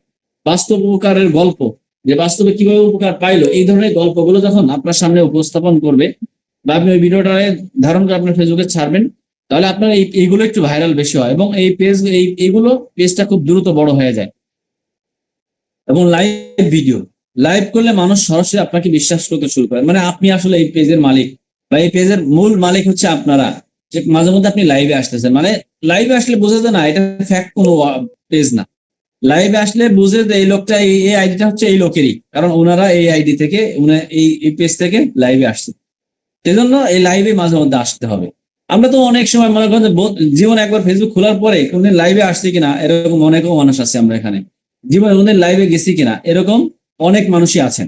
বাস্তব উপকারের গল্প, যে বাস্তবে কিভাবে উপকার পাইলো, এই ধরনের গল্পগুলো যখন আপনার সামনে উপস্থাপন করবে বা আপনি ওই ভিডিওটা ধারণ করে আপনার ফেসবুকে ছাড়বেন, তাহলে আপনার এইগুলো একটু ভাইরাল বেশি হয় এবং এই এইগুলো পেজটা খুব দ্রুত বড় হয়ে যায়। এবং লাইভ ভিডিও, লাইভ করলে মানুষ সরাসরি আপনাকে বিশ্বাস করতে শুরু করে, মানে আপনি আসলে এই পেজের মালিক বা এই পেজের মূল মালিক হচ্ছে আপনারা। যে মাঝে মধ্যে আপনি লাইভে আসতেছেন, মানে লাইভে আসলে বোঝা যায় না এটা ফ্যাক্ট কোনো পেজ না। লাইভে আসলে বুঝে যে এই লোকটা, এই আইডিটা হচ্ছে এই লোকেরই, কারণ ওনারা এই আইডি থেকে, এই পেজ থেকে লাইভে আসছে। সেজন্য এই লাইভে মাঝে মধ্যে আসতে হবে। আমরা তো অনেক সময় মনে করেন যে জীবন একবার ফেসবুক খোলার পরে কোনদিন লাইভে আসছি কিনা এরকম অনেকও মানুষ আছে, আমরা এখানে জীবনে কোনদিন লাইভে গেছি কিনা এরকম অনেক মানুষই আছেন।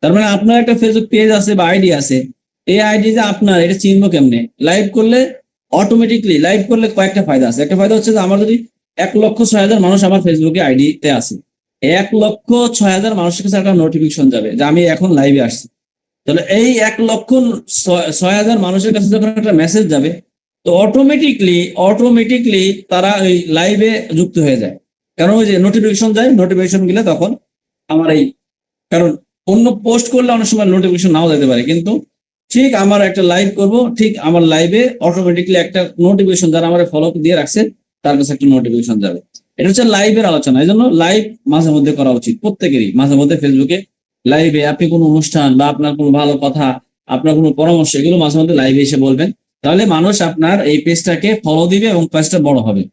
তার মানে আপনার একটা ফেসবুক পেজ আছে বা আইডি আছে, এই আইডি যে আপনার, এটা চিনবো কেমনে? লাইভ করলে অটোমেটিকলি, লাইভ করলে কয়েকটা ফায়দা আছে। একটা ফায়দা হচ্ছে যে আমার যদি 1,06,000 মানুষ আমার ফেসবুকে আইডিতে আছে, 1,06,000 মানুষের কাছে একটা নোটিফিকেশন যাবে যে আমি এখন লাইভে আসছি। তাহলে এই 1,06,000 মানুষের কাছে যখন একটা মেসেজ যাবে, তো অটোমেটিকলি তারা ওই লাইভে যুক্ত হয়ে যায়। কারণ ওই যে নোটিফিকেশন যায়, নোটিফিকেশন গেলে তখন আমার এই, কারণ অন্য পোস্ট করলে অনেক সময় নোটিফিকেশন নাও যেতে পারে, কিন্তু ঠিক আমার একটা লাইভ করব, ঠিক আমার লাইভে অটোমেটিকলি একটা নোটিফিকেশন, যারা আমার ফলো দিয়ে রাখছে তার কাছে একটা নোটিফিকেশন যাবে। এটা হচ্ছে লাইভের আলোচনা। এই জন্য লাইভ মাঝে মধ্যে করা উচিত প্রত্যেকেরই। মাঝে মধ্যে ফেসবুকে লাইভে আপনি কোনো অনুষ্ঠান বা আপনার কোনো ভালো কথা, আপনার কোনো পরামর্শ, এগুলো মাঝে মধ্যে লাইভে এসে বলবেন, তাহলে মানুষ আপনার এই পেজটাকে ফলো দিবে এবং পেজটা বড় হবে।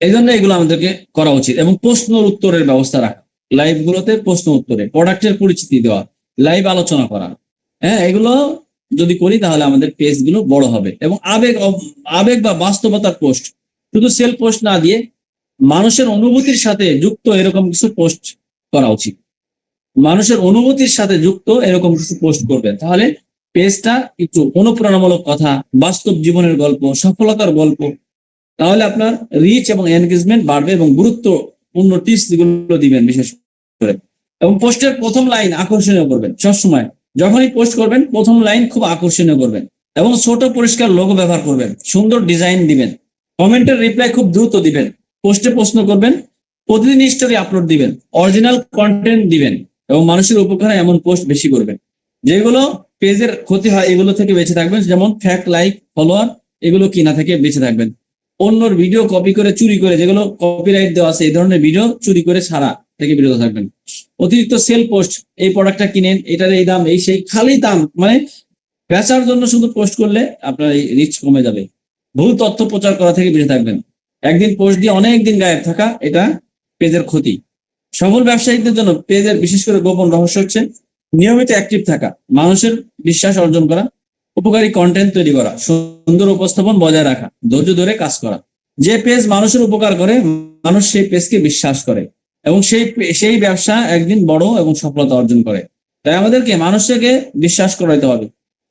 এই জন্য এগুলো আমাদেরকে করা উচিত। এবং প্রশ্ন উত্তরের ব্যবস্থা রাখা, লাইভ গুলোতে প্রশ্ন উত্তরে, প্রোডাক্টের পরিচিতি দেওয়া, লাইভ আলোচনা করা, হ্যাঁ, এগুলো যদি করি তাহলে আমাদের পেজ গুলো বড় হবে। এবং আবেগ বা বাস্তবতার পোস্ট, শুধু সেল পোস্ট না দিয়ে মানুষের অনুভূতির সাথে যুক্ত এরকম কিছু পোস্ট করা উচিত। মানুষের অনুভূতির সাথে যুক্ত এরকম কিছু পোস্ট করবেন, তাহলে পেজটা একটু অনুপ্রেরণামূলক কথা, বাস্তব জীবনের গল্প, সফলতার গল্প, তাহলে আপনার রিচ এবং এনগেজমেন্ট বাড়বে এবং গুরুত্বপূর্ণ টিপস যেগুলো দিবেন বিশেষ করে। এবং পোস্টের প্রথম লাইন আকর্ষণীয় করবেন সবসময়। যখনই পোস্ট করবেন প্রথম লাইন খুব আকর্ষণীয় করবেন এবং ছোট পরিষ্কার লোগো ব্যবহার করবেন, সুন্দর ডিজাইন দিবেন, কমেন্টের রিপ্লাই খুব দ্রুত দিবেন, পোস্টে প্রশ্ন করবেন, প্রতিদিন স্টোরি আপলোড দিবেন, অরিজিনাল কন্টেন্ট দিবেন এবং মানুষের উপকারে এমন পোস্ট বেশি করবেন। যেগুলো পেজের ক্ষতি হয় এগুলো থেকে বেঁচে থাকবেন, যেমন ফ্যাক লাইক ফলোয়ার, এগুলো কিনা থেকে বেঁচে থাকবেন। অন্যর ভিডিও কপি করে চুরি করে, যেগুলো কপিরাইট দেওয়া আছে, এই ধরনের ভিডিও চুরি করে ছাড়া থেকে বিরত থাকবেন। অতিরিক্ত সেল পোস্ট, এই প্রোডাক্টটা কিনেন, এটার এই দাম, এই সেই, খালি দাম, মানে বেচার জন্য শুধু পোস্ট করলে আপনার এই রিচ কমে যাবে। ভুল তথ্য প্রচার করা থেকে বেঁচে থাকবেন। একদিন পোস্ট দিয়ে অনেক দিন গায়েব থাকা, এটা পেজের ক্ষতি। সফল ব্যবসায়ীদের জন্য পেজের বিশেষ করে গোপন রহস্য হচ্ছে নিয়মিত অ্যাক্টিভ থাকা, মানুষের বিশ্বাস অর্জন করা, উপকারী কন্টেন্ট তৈরি করা, সুন্দর উপস্থাপন বজায় রাখা, ধৈর্য ধরে কাজ করা। যে পেজ মানুষের উপকার করে, মানুষ সেই পেজকে বিশ্বাস করে এবং সেই ব্যবসা একদিন বড় এবং সফলতা অর্জন করে। তাই আমাদেরকে মানুষকে বিশ্বাস করাইতে হবে।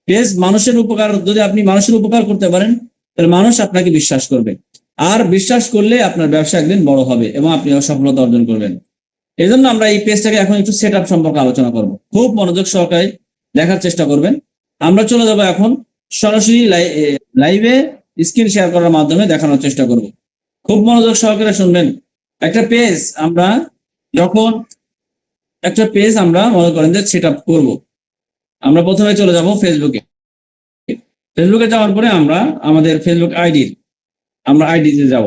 পেজ মানুষের উপকার, যদি আপনি মানুষের উপকার করতে পারেন তাহলে মানুষ আপনাকে বিশ্বাস করবে, আর বিশ্বাস করলে আপনার ব্যবসা একদিন বড় হবে এবং আপনি সফলতা অর্জন করবেন। এই জন্য আমরা এই পেজটাকে এখন একটু সেট আপ সম্পর্কে আলোচনা করব। খুব মনোযোগ সহকারে দেখার চেষ্টা করবেন। আমরা চলে যাবো এখন সরাসরি লাইভে স্ক্রিন শেয়ার করার মাধ্যমে দেখানোর চেষ্টা করব। খুব মনোযোগ সহকারে শুনবেন। একটা পেজ আমরা মনে করেন যে সেট আপ করবো, আমরা প্রথমে চলে যাব ফেসবুকে। ফেসবুকে যাওয়ার পরে আমরা আমাদের ফেসবুক আমরা আইডিতে যাব।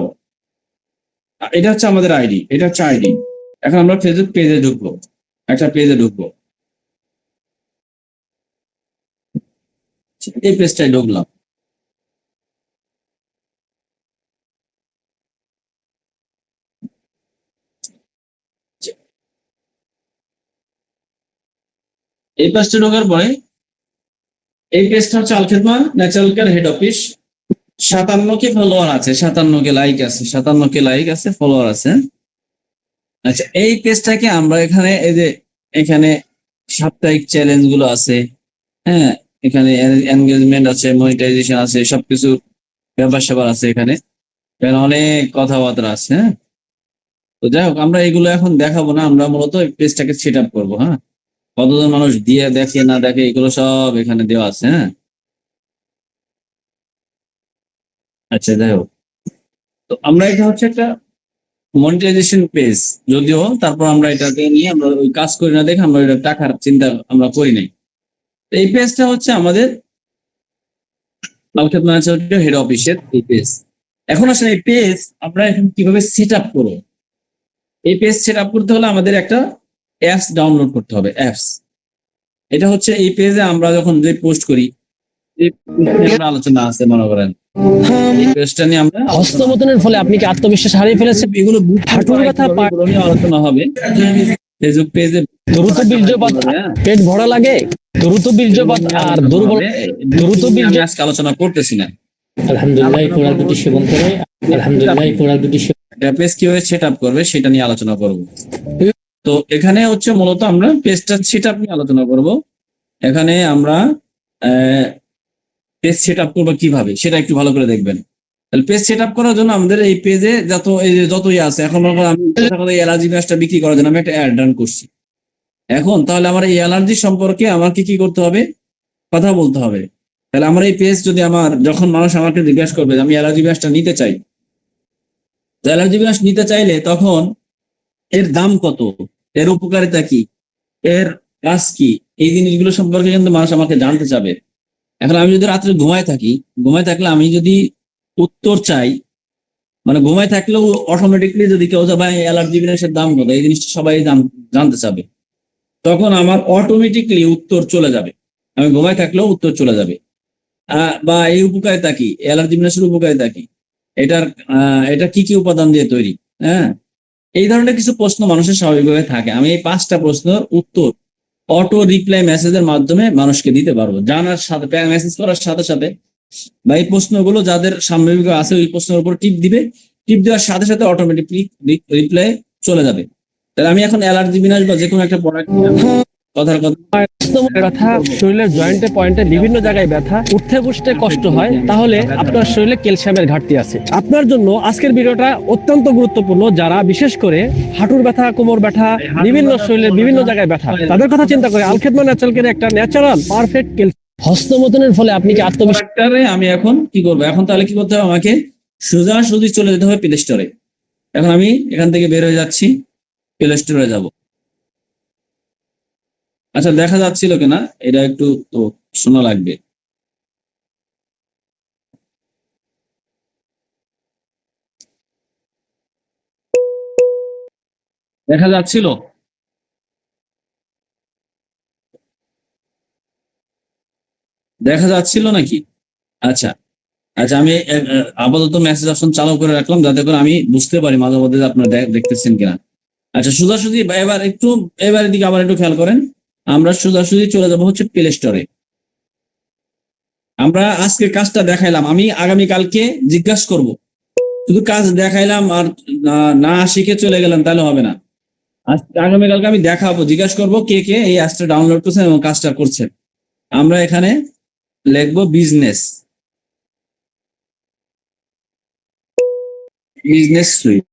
এটা হচ্ছে আমাদের আইডি, এটা হচ্ছে আইডি। এখন আমরা ফেসবুক পেজে ঢুকবো, একটা পেজে ঢুকবো। এই পেজটায় ঢুকলাম। এই পেজটা ঢোকার পরে এই পেজটা হচ্ছে Al Khedma natural care head office. 57 K follower আছে, 57 কে লাইক আছে, 57 কে লাইক আছে, ফলোয়ার আছে। আচ্ছা, এই পেজটাকে আমরা এখানে এই যে এখানে সাপ্তাহিক চ্যালেঞ্জ গুলো আছে, হ্যাঁ, এখানে এনগেজমেন্ট আছে, মনিটাইজেশন আছে, সবকিছু ব্যাপার স্যাপার আছে। এখানে অনেক কথাবার্তা আছে। হ্যাঁ, তো যাই হোক, আমরা এগুলো এখন দেখাবো না, আমরা মূলত পেজটাকে সেট আপ করবো। হ্যাঁ, কতজন মানুষ দিয়ে দেখে না দেখে এগুলো সব এখানে দেওয়া আছে। হ্যাঁ, আচ্ছা, যাই হোক, তো আমরা এটা হচ্ছে একটা মনিটাইজেশন পেজ, যদিও তারপর আমরা এটাকে নিয়ে আমরা ওই কাজ করি না দেখে আমরা এটা টাকার চিন্তা আমরা করি নাই। তো এই পেজটা হচ্ছে আমাদের হেড অফিসের এই পেজ। এখন আসলে এই পেজ আমরা এখন কিভাবে সেট আপ করবো? এই পেজ সেট আপ করতে হলে আমাদের একটা অ্যাপস ডাউনলোড করতে হবে। অ্যাপস, এটা হচ্ছে এই পেজে আমরা যখন যে পোস্ট করি, এই আলোচনা আছে, মনে করেন এই পেজটা নিয়ে আমরা হস্তমোদনের ফলে আপনি কি আত্মবিশ্বাস হারিয়ে ফেলেছেন? এগুলো হাঁটুর ব্যথা, এগুলো নিয়ে আলোচনা হবে ফেসবুক পেজে। দ্রুত বীর্যপাত, পেট ভরা লাগে, দ্রুত বীর্যপাত আর দুর্বল, দ্রুত বীর্য। আমি আজকে আলোচনা করতেছি না। আলহামদুলিল্লাহ, এই কোরআন দুটি সেবন করে, আলহামদুলিল্লাহ এই কোরআন দুটি পেজ কিভাবে সেট আপ করবে সেটা নিয়ে আলোচনা করব। তো এখানে হচ্ছে মূলত আমরা পেজটা সেট আপ নিয়ে আলোচনা করব। এখানে আমরা পেজ সেট আপ করবো কিভাবে সেটা একটু ভালো করে দেখবেন। তাহলে পেজ সেট আপ করার জন্য আমাদের এই পেজে যতই আছে, এখন আমি এই অ্যালার্জি ম্যাচটা বিক্রি করার জন্য আমি একটা অ্যাড রান করছি। এখন তাহলে আমার এই অ্যালার্জি সম্পর্কে আমাকে কি করতে হবে? কথা বলতে হবে। তাহলে আমার এই পেজ যদি যখন মানুষ আমাকে জিজ্ঞাসা করবে আমি অ্যালার্জি ম্যাচটা নিতে চাই, তো অ্যালার্জি ম্যাচ নিতে চাইলে তখন এর দাম কত, এর উপকারিতা কি, এর কাজ কি, এই জিনিসগুলো সম্পর্কে কিন্তু মানুষ আমাকে জানতে চাবে। এখন আমি যদি রাত্রে ঘুমায় থাকলে আমি যদি উত্তর চাই, মানে ঘুমায় থাকলেও অটোমেটিকলি যদি কেউ ভাই অ্যালার্জি জিনিসের দাম কত, এই জিনিসটা সবাই জানতে চাবে, তখন আমার অটোমেটিকলি উত্তর চলে যাবে। আমি ঘুমায় থাকলেও উত্তর চলে যাবে। বা এই উপকারিতা কি, অ্যালার্জি জিনিসের উপকারিতা কি, এটা কি কি উপাদান দিয়ে তৈরি, হ্যাঁ, এই ধরনের কিছু প্রশ্ন মানুষের স্বাভাবিকভাবে থাকে। আমি এই 5টা প্রশ্নের উত্তর অটো রিপ্লাই মেসেজের মাধ্যমে মানুষকে দিতে পারবো, জানার সাথে মেসেজ করার সাথে সাথে, বা এই প্রশ্নগুলো যাদের সাময়িক আছে ওই প্রশ্নের উপর টিপ দিবে, টিপ দেওয়ার সাথে সাথে অটোমেটিকলি রিপ্লাই চলে যাবে। তাহলে আমি এখন অ্যালার্জি বিনাশ বা যে কোনো একটা প্রোডাক্ট কথার কথা ব্যথা, শরীরের জয়েন্টে পয়েন্টে বিভিন্ন জায়গায় ব্যথা, উঠতে বসতে কষ্ট হয়, তাহলে আপনার শরীরে ক্যালসিয়ামের ঘাটতি আছে। আপনার জন্য আজকের ভিডিওটা অত্যন্ত গুরুত্বপূর্ণ। যারা বিশেষ করে হাঁটুর ব্যথা, কোমর ব্যথা, বিভিন্ন শরীরের বিভিন্ন জায়গায় ব্যথা, তাদের কথা চিন্তা করে আল খেদমা ন্যাচারাল কেয়ার একটা ন্যাচারাল পারফেক্ট হস্তমৈথুনের ফলে আপনি কি আত্মবিশ্বাস প্রোডাক্টারে আমি এখন কি করবো? এখন তাহলে কি করতে হবে? আমাকে সোজাসুজি চলে যেতে হবে প্লে স্টোরে। এখন আমি এখান থেকে বের হয়ে যাচ্ছি, প্লে স্টোরে যাব। আচ্ছা, দেখা যাচ্ছিল কিনা এটা একটু তো শোনা লাগবে। দেখা যাচ্ছিল? দেখা যাচ্ছিল নাকি? আচ্ছা আচ্ছা, আমি আপাতত মেসেজ অপশন চালু করে রাখলাম যাতে করে আমি বুঝতে পারি মাঝে মধ্যে যে আপনারা দেখতেছেন কিনা। আচ্ছা, সোজাসুজি এবার এদিকে আবার একটু খেয়াল করেন। আমরা সোজাসুজি চলে যাব হচ্ছে প্লে স্টোরে। আমরা আজকের কাজটা দেখাইলাম, আমি আগামীকালকে জিজ্ঞাসা করব। শুধু কাজ দেখাইলাম আর না শিখে চলে গেলাম তাহলে হবে না। আগামীকালকে আমি দেখাবো, জিজ্ঞাসা করবো কে কে এই অ্যাপসটা ডাউনলোড করছেন এবং কাজটা করছেন। আমরা এখানে লিখবো বিজনেস বিজনেস সুইট।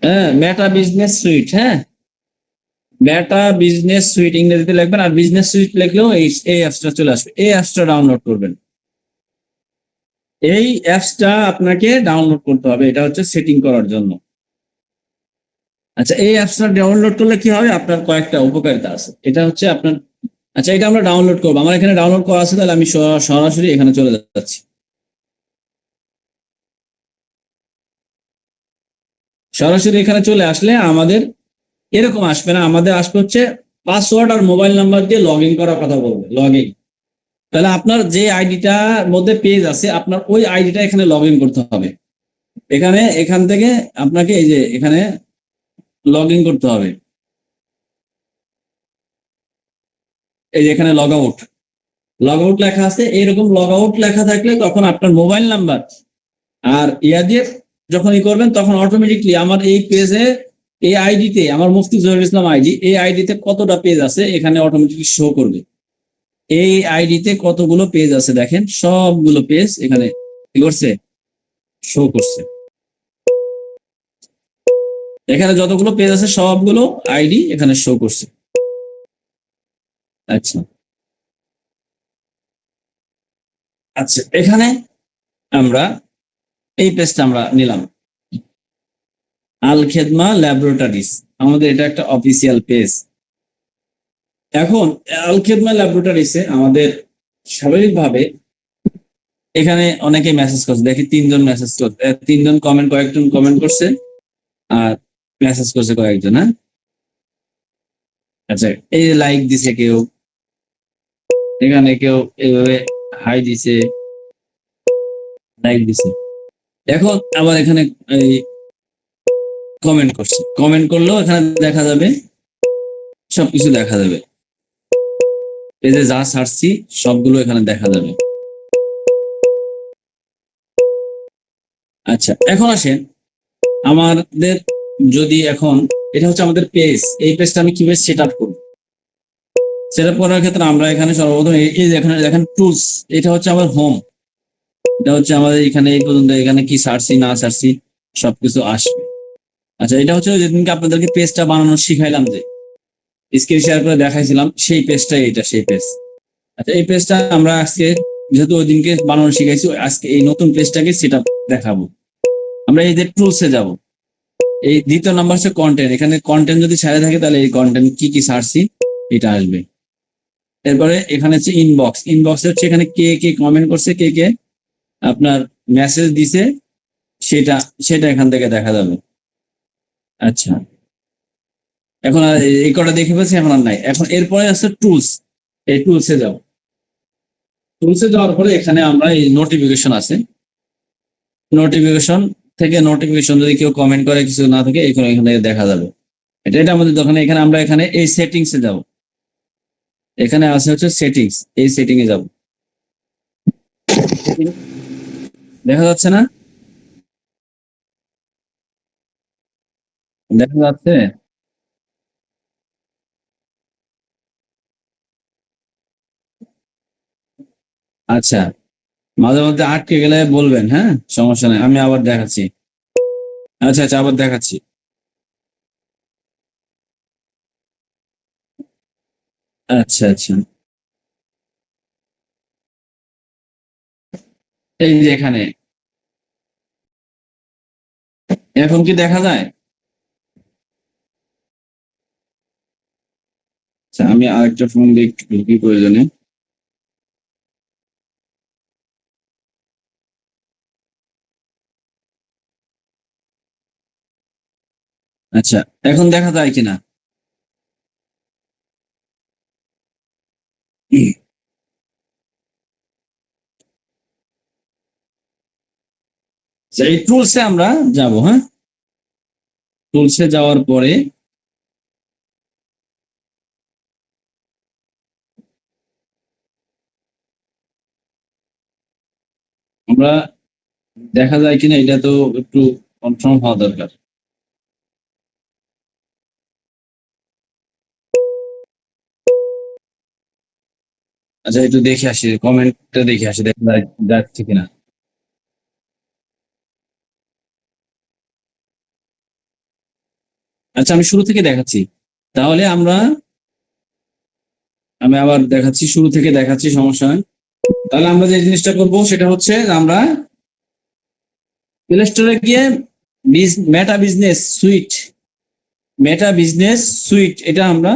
হ্যাঁ, মেটা বিজনেস সুইট। হ্যাঁ, মেটা বিজনেস সুইট ইংরেজিতে লিখবেন, আর বিজনেস সুইট লিখলেও এই অ্যাপসটা চলে আসবে। এই অ্যাপসটা ডাউনলোড করবেন। এই অ্যাপসটা আপনাকে ডাউনলোড করতে হবে, এটা হচ্ছে সেটিং করার জন্য। আচ্ছা, এই অ্যাপসটা ডাউনলোড করলে কি হবে? আপনার কয়েকটা উপকারিতা আছে। এটা হচ্ছে আপনার, আচ্ছা এটা আমরা ডাউনলোড করবো। আমার এখানে ডাউনলোড করা আছে, তাহলে আমি সরাসরি এখানে চলে যাচ্ছি। সরাসরি এখানে চলে আসলে আমাদের এরকম আসবে না, আমাদের আসবে হচ্ছে পাসওয়ার্ড আর মোবাইল নাম্বার দিয়ে লগ ইন করার কথা বলবে, লগ ইন। তাহলে আপনার যে আইডিটার মধ্যে পেজ আছে আপনার ওই আইডিটা এখানে লগ ইন করতে হবে। এখান থেকে আপনাকে এই যে এখানে লগ ইন করতে হবে। এই যে এখানে লগ আউট লেখা আছে। এরকম লগ আউট লেখা থাকলে তখন আপনার মোবাইল নাম্বার আর ইয়া দিয়ে যখন করবেন তখন অটোমেটিকলি আমার এই পেজে, এই আইডিতে, আমার মুফতি জহিরুল ইসলাম আইডি, এই আইডিতে কতটা পেজ আছে এখানে অটোমেটিকলি শো করবে। এই আইডিতে কতগুলো পেজ আছে দেখেন, সবগুলো পেজ এখানে কি করছে? শো করছে। এখানে যতগুলো পেজ আছে সবগুলো আইডি এখানে শো করছে। আচ্ছা আচ্ছা, এখানে আমরা এই পেজটা আমরা নিলাম, আল খেদমা ল্যাবরেটরিজ। আমাদের এটা একটা অফিসিয়াল পেজ। এখন আল খেদমা ল্যাবরেটরিজে আমাদের স্বাভাবিকভাবে এখানে অনেকে মেসেজ করছে, দেখি 3জন মেসেজ করছে, 3জন কয়েকজন কমেন্ট করছে আর মেসেজ করছে কয়েকজন। হ্যাঁ, আচ্ছা, এই লাইক দিছে কেউ, এখানে কেউ এইভাবে হাই দিছে, লাইক দিছে। এখন আবার এখানে এই কমেন্ট করছে, কমেন্ট করলেও এখানে দেখা যাবে, সবকিছু দেখা যাবে। এই যে যা ছাড়ছি সবগুলো এখানে দেখা যাবে। আচ্ছা, এখন আসেন আমাদের, যদি এখন এটা হচ্ছে আমাদের পেজ, এই পেজটা আমি কিভাবে সেট আপ করবো? সেট আপ করার ক্ষেত্রে আমরা এখানে সর্বপ্রথম এই যে এখানে দেখেন টুলস, এটা হচ্ছে আমার হোম। এটা হচ্ছে আমাদের এখানে এই পর্যন্ত এখানে কি ছাড়ছি না ছাড়ছি সবকিছু আসবে। আচ্ছা, এটা হচ্ছে যেদিনকে আপনাদেরকে পেজটা বানানো শিখাইলাম, যে স্ক্রিন শেয়ার করে দেখাইছিলাম, সেই পেজটাই এটা, সেই পেজ। আচ্ছা, এই পেজটা আমরা আজকে যেহেতু ওই দিনকে বানানো শিখাইছি, আজকে এই নতুন পেজটাকে সেট আপ দেখাবো। আমরা এই যে টুলসে যাব, এই দ্বিতীয় নাম্বার হচ্ছে কন্টেন্ট। এখানে কন্টেন্ট যদি ছেড়ে থাকে তাহলে এই কন্টেন্ট কি কি ছাড়ছি এটা আসবে। এরপরে এখানে হচ্ছে ইনবক্স। ইনবক্সে হচ্ছে এখানে কে কে কমেন্ট করছে, কে কে আপনার মেসেজ দিছে, সেটা সেটা এখান থেকে দেখা যাবে। আচ্ছা, এখন আর এই কটা দেখে ফেলছি, এখন আর নাই। এখন এরপরে আছে টুলস। এই টুলসে যাব, টুলসে যাওয়ার পরে এখানে আমরা এই নোটিফিকেশন আছে, নোটিফিকেশন থেকে নোটিফিকেশন যদি কেউ কমেন্ট করে কিছু না থাকে এখানে থেকে দেখা যাবে। এটা আমাদের দোকানে। এখানে আমরা এখানে এই সেটিংস এ যাব। এখানে আছে হচ্ছে সেটিংস, এই সেটিং এ যাব। দেখা যাচ্ছে না? দেখা যাচ্ছে? আচ্ছা, মাঝে মধ্যে আটকে গেলে বলবেন, হ্যাঁ, সমস্যা নেই, আমি আবার দেখাচ্ছি। আচ্ছা আচ্ছা, আবার দেখাচ্ছি। আচ্ছা আচ্ছা, এই যে এখানে এখন কি দেখা যায়? আচ্ছা, আমি আরেকটা ফোন দেখি কি প্রয়োজনে। আচ্ছা, এখন দেখা যায় কিনা? আচ্ছা, এই টুলসে আমরা যাব, হ্যাঁ। টুলসে যাওয়ার পরে আমরা দেখা যায় কিনা এটা তো একটু কনফার্ম হওয়া দরকার। আচ্ছা, একটু দেখে আসি, কমেন্টটা দেখে আসি, দেখা যাচ্ছে কিনা। আচ্ছা, আমি শুরু থেকে দেখাচ্ছি। তাহলে আমি আবার দেখাচ্ছি, শুরু থেকে দেখাচ্ছি, সমস্যা নেই। তাহলে আমরা যে জিনিসটা করব সেটা হচ্ছে আমরা প্লে স্টোরে গিয়ে মেটা বিজনেস সুইট এটা আমরা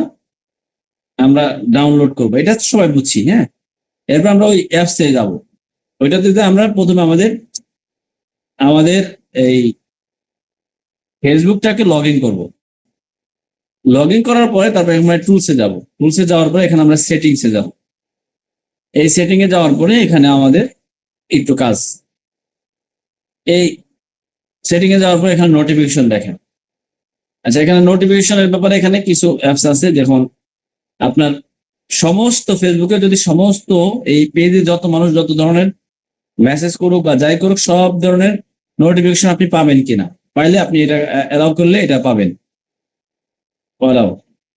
আমরা ডাউনলোড করব। এটা তো সবাই বুঝছি, হ্যাঁ। এরপর আমরা ওই অ্যাপস এ যাব। ওইটাতে আমরা প্রথমে আমাদের আমাদের এই ফেসবুকটাকে লগ ইন করবো। লগ ইন করার পরে তারপরে আমরা টুলসে যাব। টুলসে যাওয়ার পরে এখানে আমরা সেটিংসে যাব। এই সেটিং এ যাওয়ার পরে এখানে আমাদের একটু কাজ। এই সেটিং এ যাওয়ার পরে এখানে নোটিফিকেশন দেখেন। আচ্ছা, এখানে নোটিফিকেশনের ব্যাপারে এখানে কিছু অ্যাপস আছে। দেখুন, আপনার সমস্ত ফেসবুকে যদি সমস্ত এই পেজে যত মানুষ যত ধরনের মেসেজ করুক বা যাই করুক সব ধরনের নোটিফিকেশন আপনি পাবেন কিনা, পাইলে আপনি এটা অ্যালাউ করলে এটা পাবেন। অ্যালাউ,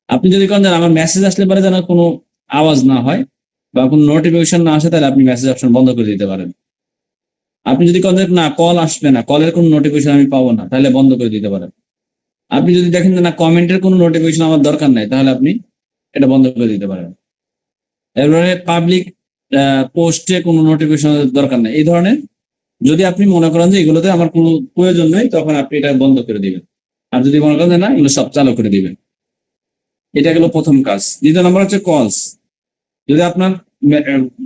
আপনি যদি করেন আমার মেসেজ আসলে পারে যেন কোনো আওয়াজ না হয় বা কোনো নোটিফিকেশন না আসে, তাহলে আপনি মেসেজ অপশন বন্ধ করে দিতে পারেন। আপনি যদি করেন না কল আসবে না, কলের কোনো নোটিফিকেশন আমি পাবো না, তাহলে বন্ধ করে দিতে পারেন। আপনি যদি দেখেন যে না কমেন্টের কোনো নোটিফিকেশন আমার দরকার নাই, তাহলে আপনি এটা বন্ধ করে দিতে পারেন। এরপরে পাবলিক পোস্টে কোনো নোটিফিকেশন দরকার নেই, এই ধরনের যদি আপনি মনে করেন যে এগুলোতে আমার কোনো প্রয়োজন নেই, তখন আপনি এটা বন্ধ করে দিবেন। আর যদি মনে করেন যে না এগুলো সব চালু করে দিবেন। এটা গেল প্রথম কাজ। দ্বিতীয় নম্বর হচ্ছে কলস। যদি আপনার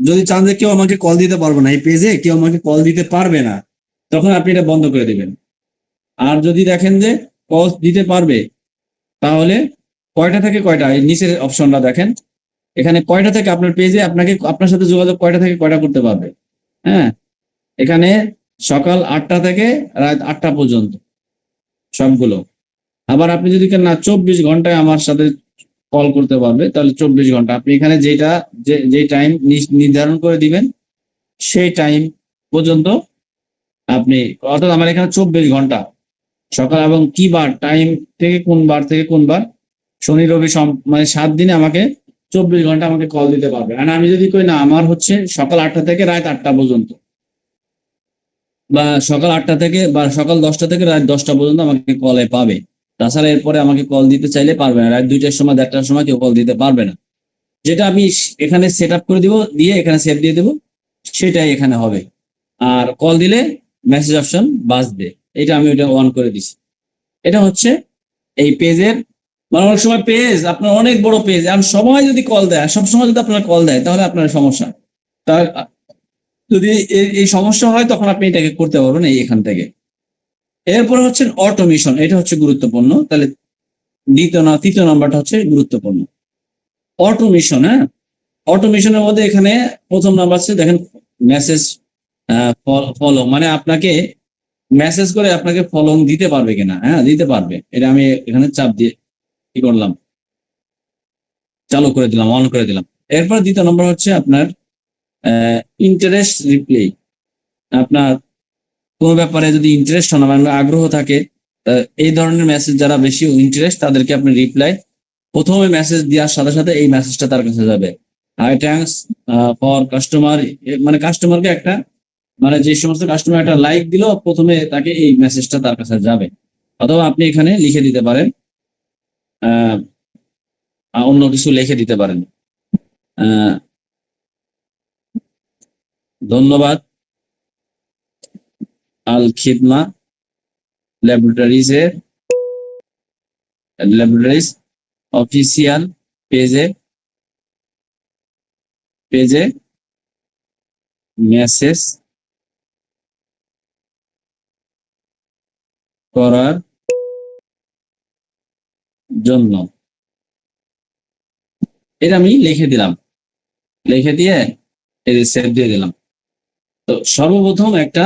যদি চান যে কেউ আমাকে কল দিতে পারবে না, এই পেজে কেউ আমাকে কল দিতে পারবে না, তখন আপনি এটা বন্ধ করে দিবেন। আর যদি দেখেন যে কল দিতে পারবে, তাহলে কয়টা থেকে কয়টা, এই নিচের অপশনটা দেখেন, এখানে কয়টা থেকে আপনার পেজে আপনার সাথে যোগাযোগ কয়টা থেকে কয়টা করতে পারবে। হ্যাঁ, এখানে সকাল 8টা থেকে রাত 8টা পর্যন্ত সবগুলো। আবার আপনি যদি না 24 ঘন্টায় আমার সাথে কল করতে পারবে, তাহলে 24 ঘন্টা আপনি এখানে যে টাইম নির্ধারণ করে দিবেন সেই টাইম পর্যন্ত আপনি, অর্থাৎ আমার এখানে 24 ঘন্টা সকাল, এবং কি বার টাইম থেকে কোন বার শনি রবি মানে 7 দিনে আমাকে 24 ঘন্টা আমাকে কল দিতে পারবে। আর আমি যদি কই না আমার হচ্ছে সকাল 8টা থেকে রাত 8টা পর্যন্ত, বা সকাল 8টা থেকে বা সকাল 10টা থেকে রাত 10টা পর্যন্ত আমাকে কলে পাবে। তাছাড়া এরপরে আমাকে কল দিতে চাইলে পারবে না। রাত 2টার সময় 1টার সময় কেউ কল দিতে পারবে না। যেটা আমি এখানে সেট আপ করে দিব, দিয়ে এখানে সেভ দিয়ে দেবো, সেটাই এখানে হবে। আর কল দিলে মেসেজ অপশন বাজবে, এটা আমি ওটা অন করে দিছি। এটা হচ্ছে এই পেজের, মানে অনেক সময় পেজ আপনার অনেক বড় পেজ, আর সময় যদি কল দেয়, সবসময় যদি আপনার কল দেয়, তাহলে আপনার সমস্যা। তার যদি এই সমস্যা হয়, তখন আপনি এটাকে করতে পারবেন এখান থেকে। এরপরে হচ্ছে অটোমেশন, এটা হচ্ছে গুরুত্বপূর্ণ। তাহলে তৃতীয় নাম্বারটা হচ্ছে গুরুত্বপূর্ণ অটোমেশন। হ্যাঁ, অটোমেশনের মধ্যে এখানে প্রথম নাম্বার আছে দেখেন মেসেজ ফলো, মানে আপনাকে মেসেজ করে আপনাকে ফলোইং দিতে পারবে কিনা। হ্যাঁ, দিতে পারবে। এটা আমি এখানে চাপ দিয়ে কি করলাম, চালু করে দিলাম, অন করে দিলাম। এরপর দ্বিতীয় নম্বর হচ্ছে আপনার ইন্টারেস্ট রিপ্লাই। আপনার কোনো ব্যাপারে যদি ইন্টারেস্ট হন, মানে আগ্রহ থাকে, এই ধরনের মেসেজ যারা বেশি ইন্টারেস্ট তাদেরকে আপনি রিপ্লাই প্রথমে মেসেজ দেওয়ার সাথে সাথে এই মেসেজটা তার কাছে যাবে। হাই থ্যাঙ্কস ফর কাস্টমার, মানে কাস্টমারকে একটা, মানে যে সমস্ত কাস্টমার একটা লাইক দিল প্রথমে তাকে এই মেসেজটা তার কাছে যাবে। অথবা আপনি এখানে লিখে দিতে পারেন, আহ অন্য কিছু লিখে দিতে পারেন, আহ ধন্যবাদ আল খিদমা ল্যাবরেটরিজ অফিসিয়াল পেজে মেসেজ করার জন্য। এটা আমি লিখে দিলাম, লিখে দিয়ে সেভ দিয়ে দিলাম। তো সর্বপ্রথম একটা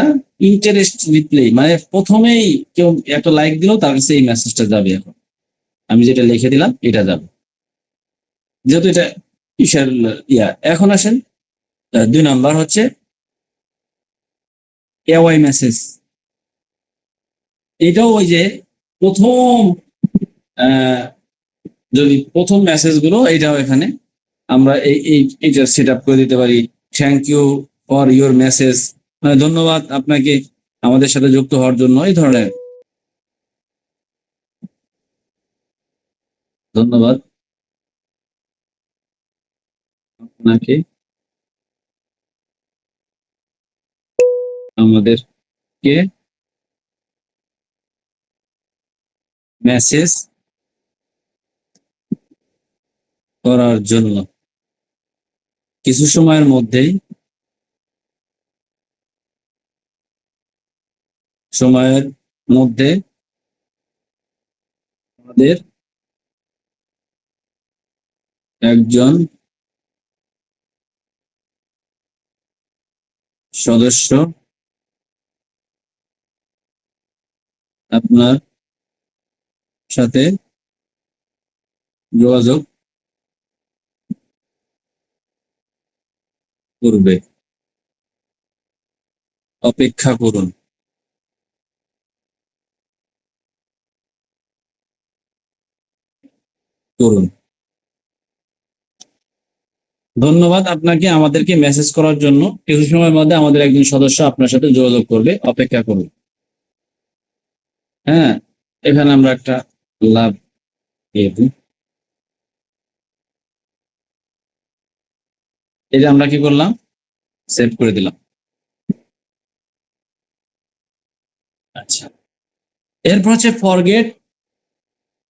ইন্টারেস্ট রিপ্লাই, মানে প্রথমেই কেউ একটা লাইক দিলেও তার কাছে এই মেসেজটা যাবে। এখন আমি যেটা লিখে দিলাম এটা যাবে, যেহেতু এটা ইশার ইয়া। এখন আসেন 2 নাম্বার হচ্ছে এওয়াই মেসেজ। এটাও ওই যে প্রথম যদি প্রথম মেসেজ গুলো, এটাও এখানে আমরা এইটা সেট আপ করে দিতে পারি। Thank you for your message, মানে ধন্যবাদ আপনাকে আমাদের সাথে যুক্ত হওয়ার জন্য। এই ধরনের ধন্যবাদ আপনাকে আমাদেরকে মেসেজ করার জন্য। কিছু সময়ের মধ্যেই আমাদের একজন সদস্য আপনার সাথে যোগাযোগ করবে, অপেক্ষা করুন। ধন্যবাদ আপনাকে আমাদেরকে মেসেজ করার জন্য। কিছু সময়ের মধ্যে আমাদের একজন সদস্য আপনার সাথে যোগাযোগ করবে, অপেক্ষা করুন। হ্যাঁ, এখানে আমরা একটা লাভ দিয়ে দিই। এটা আমরা কি করলাম, সেভ করে দিলাম। আচ্ছা, এরপর হচ্ছে ফরগেট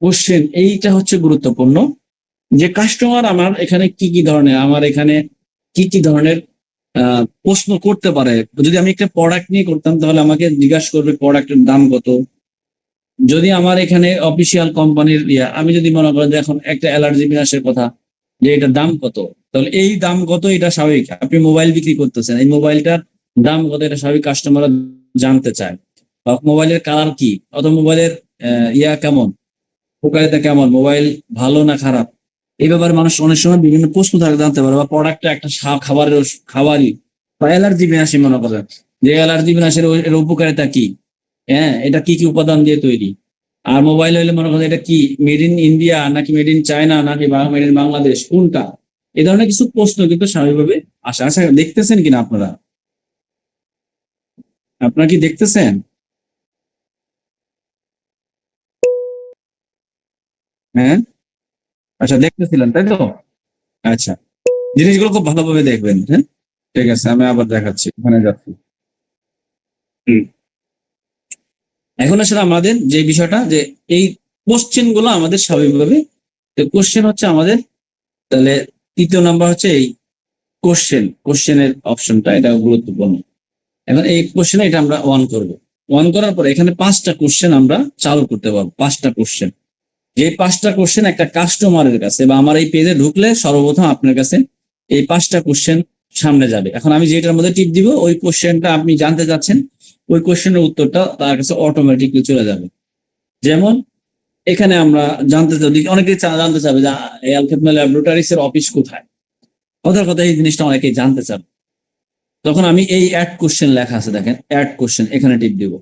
কোশ্চেন। এইটা হচ্ছে গুরুত্বপূর্ণ, যে কাস্টমার আমার এখানে কি কি ধরনের, আমার এখানে কি কি ধরনের প্রশ্ন করতে পারে। যদি আমি একটা প্রোডাক্ট নিয়ে করতাম তাহলে আমাকে জিজ্ঞাসা করবে প্রোডাক্টের দাম কত। যদি আমার এখানে অফিসিয়াল কোম্পানির আমি যদি মনে করেন যে এখন একটা অ্যালার্জি বিনাশের কথা, যে এটার দাম কত, তাহলে এই দাম কত এটা স্বাভাবিক। আপনি মোবাইল বিক্রি করতেছেন, এই মোবাইলটার দাম কত এটা স্বাভাবিক কাস্টমার জানতে চায়। বা মোবাইলের কালার কি, অথবা মোবাইলের কেমন, উপকারিতা কেমন, মোবাইল ভালো না খারাপ, এই ব্যাপারে মানুষ অনেক সময় বিভিন্ন প্রশ্ন থাকে জানতে পারে। বা প্রোডাক্টটা একটা খাবারই বা অ্যালার্জি বিনাশী মনে করেন, যে অ্যালার্জি বিনাশের এর উপকারিতা কি, হ্যাঁ এটা কি কি উপাদান দিয়ে তৈরি। আর মোবাইল হইলে মনে করেন এটা কি মেড ইন ইন্ডিয়া নাকি মেড ইন চায়না নাকি মেড ইন বাংলাদেশ, কোনটা। এই ধরনের কিছু প্রশ্ন কিন্তু স্বাভাবিকভাবে আসে। আচ্ছা, দেখতেছেন কিনা আপনারা, আপনারা কি দেখতেছেন? হ্যাঁ, আচ্ছা দেখতেছিলেন তাই তো। আচ্ছা, জিনিসগুলো খুব ভালোভাবে দেখবেন। হ্যাঁ, ঠিক আছে, আমি আবার দেখাচ্ছি, ওখানে যাচ্ছি। এখন আসলে আমাদের যে বিষয়টা, যে এই কোশ্চেন গুলো আমাদের স্বাভাবিকভাবে, কোশ্চেন হচ্ছে আমাদের, তাহলে তৃতীয় নাম্বার হচ্ছে এই কোশ্চেনের অপশনটা, এটা গুরুত্বপূর্ণ। এখন এই কোশ্চেনে এটা আমরা অন করব। অন করার পরে এখানে 5টা কোশ্চেন আমরা চালু করতে পারবো। 5টা কোশ্চেন, যে 5টা কোশ্চেন একটা কাস্টমারের কাছে বা আমার এই পেজে ঢুকলে সর্বপ্রথম আপনার কাছে এই 5টা কোশ্চেন সামনে যাবে। এখন আমি যেটার মধ্যে টিপ দিব, ওই কোশ্চেনটা আপনি জানতে চাচ্ছেন, ওই কোশ্চেনের উত্তরটা তার কাছে অটোমেটিকলি চলে যাবে। যেমন এখানে আমরা জানতে চাই, অনেকেই জানতে চাবে যে আল-খেদমা ল্যাবরেটরিজ এর অফিস কোথায়। কথার কথা এই জিনিসটা অনেকেই জানতে চাবে। তখন আমি এই অ্যাড কোশ্চেন লেখা আছে, দেখেন অ্যাড কোশ্চেন, এখানে টিপ দিব।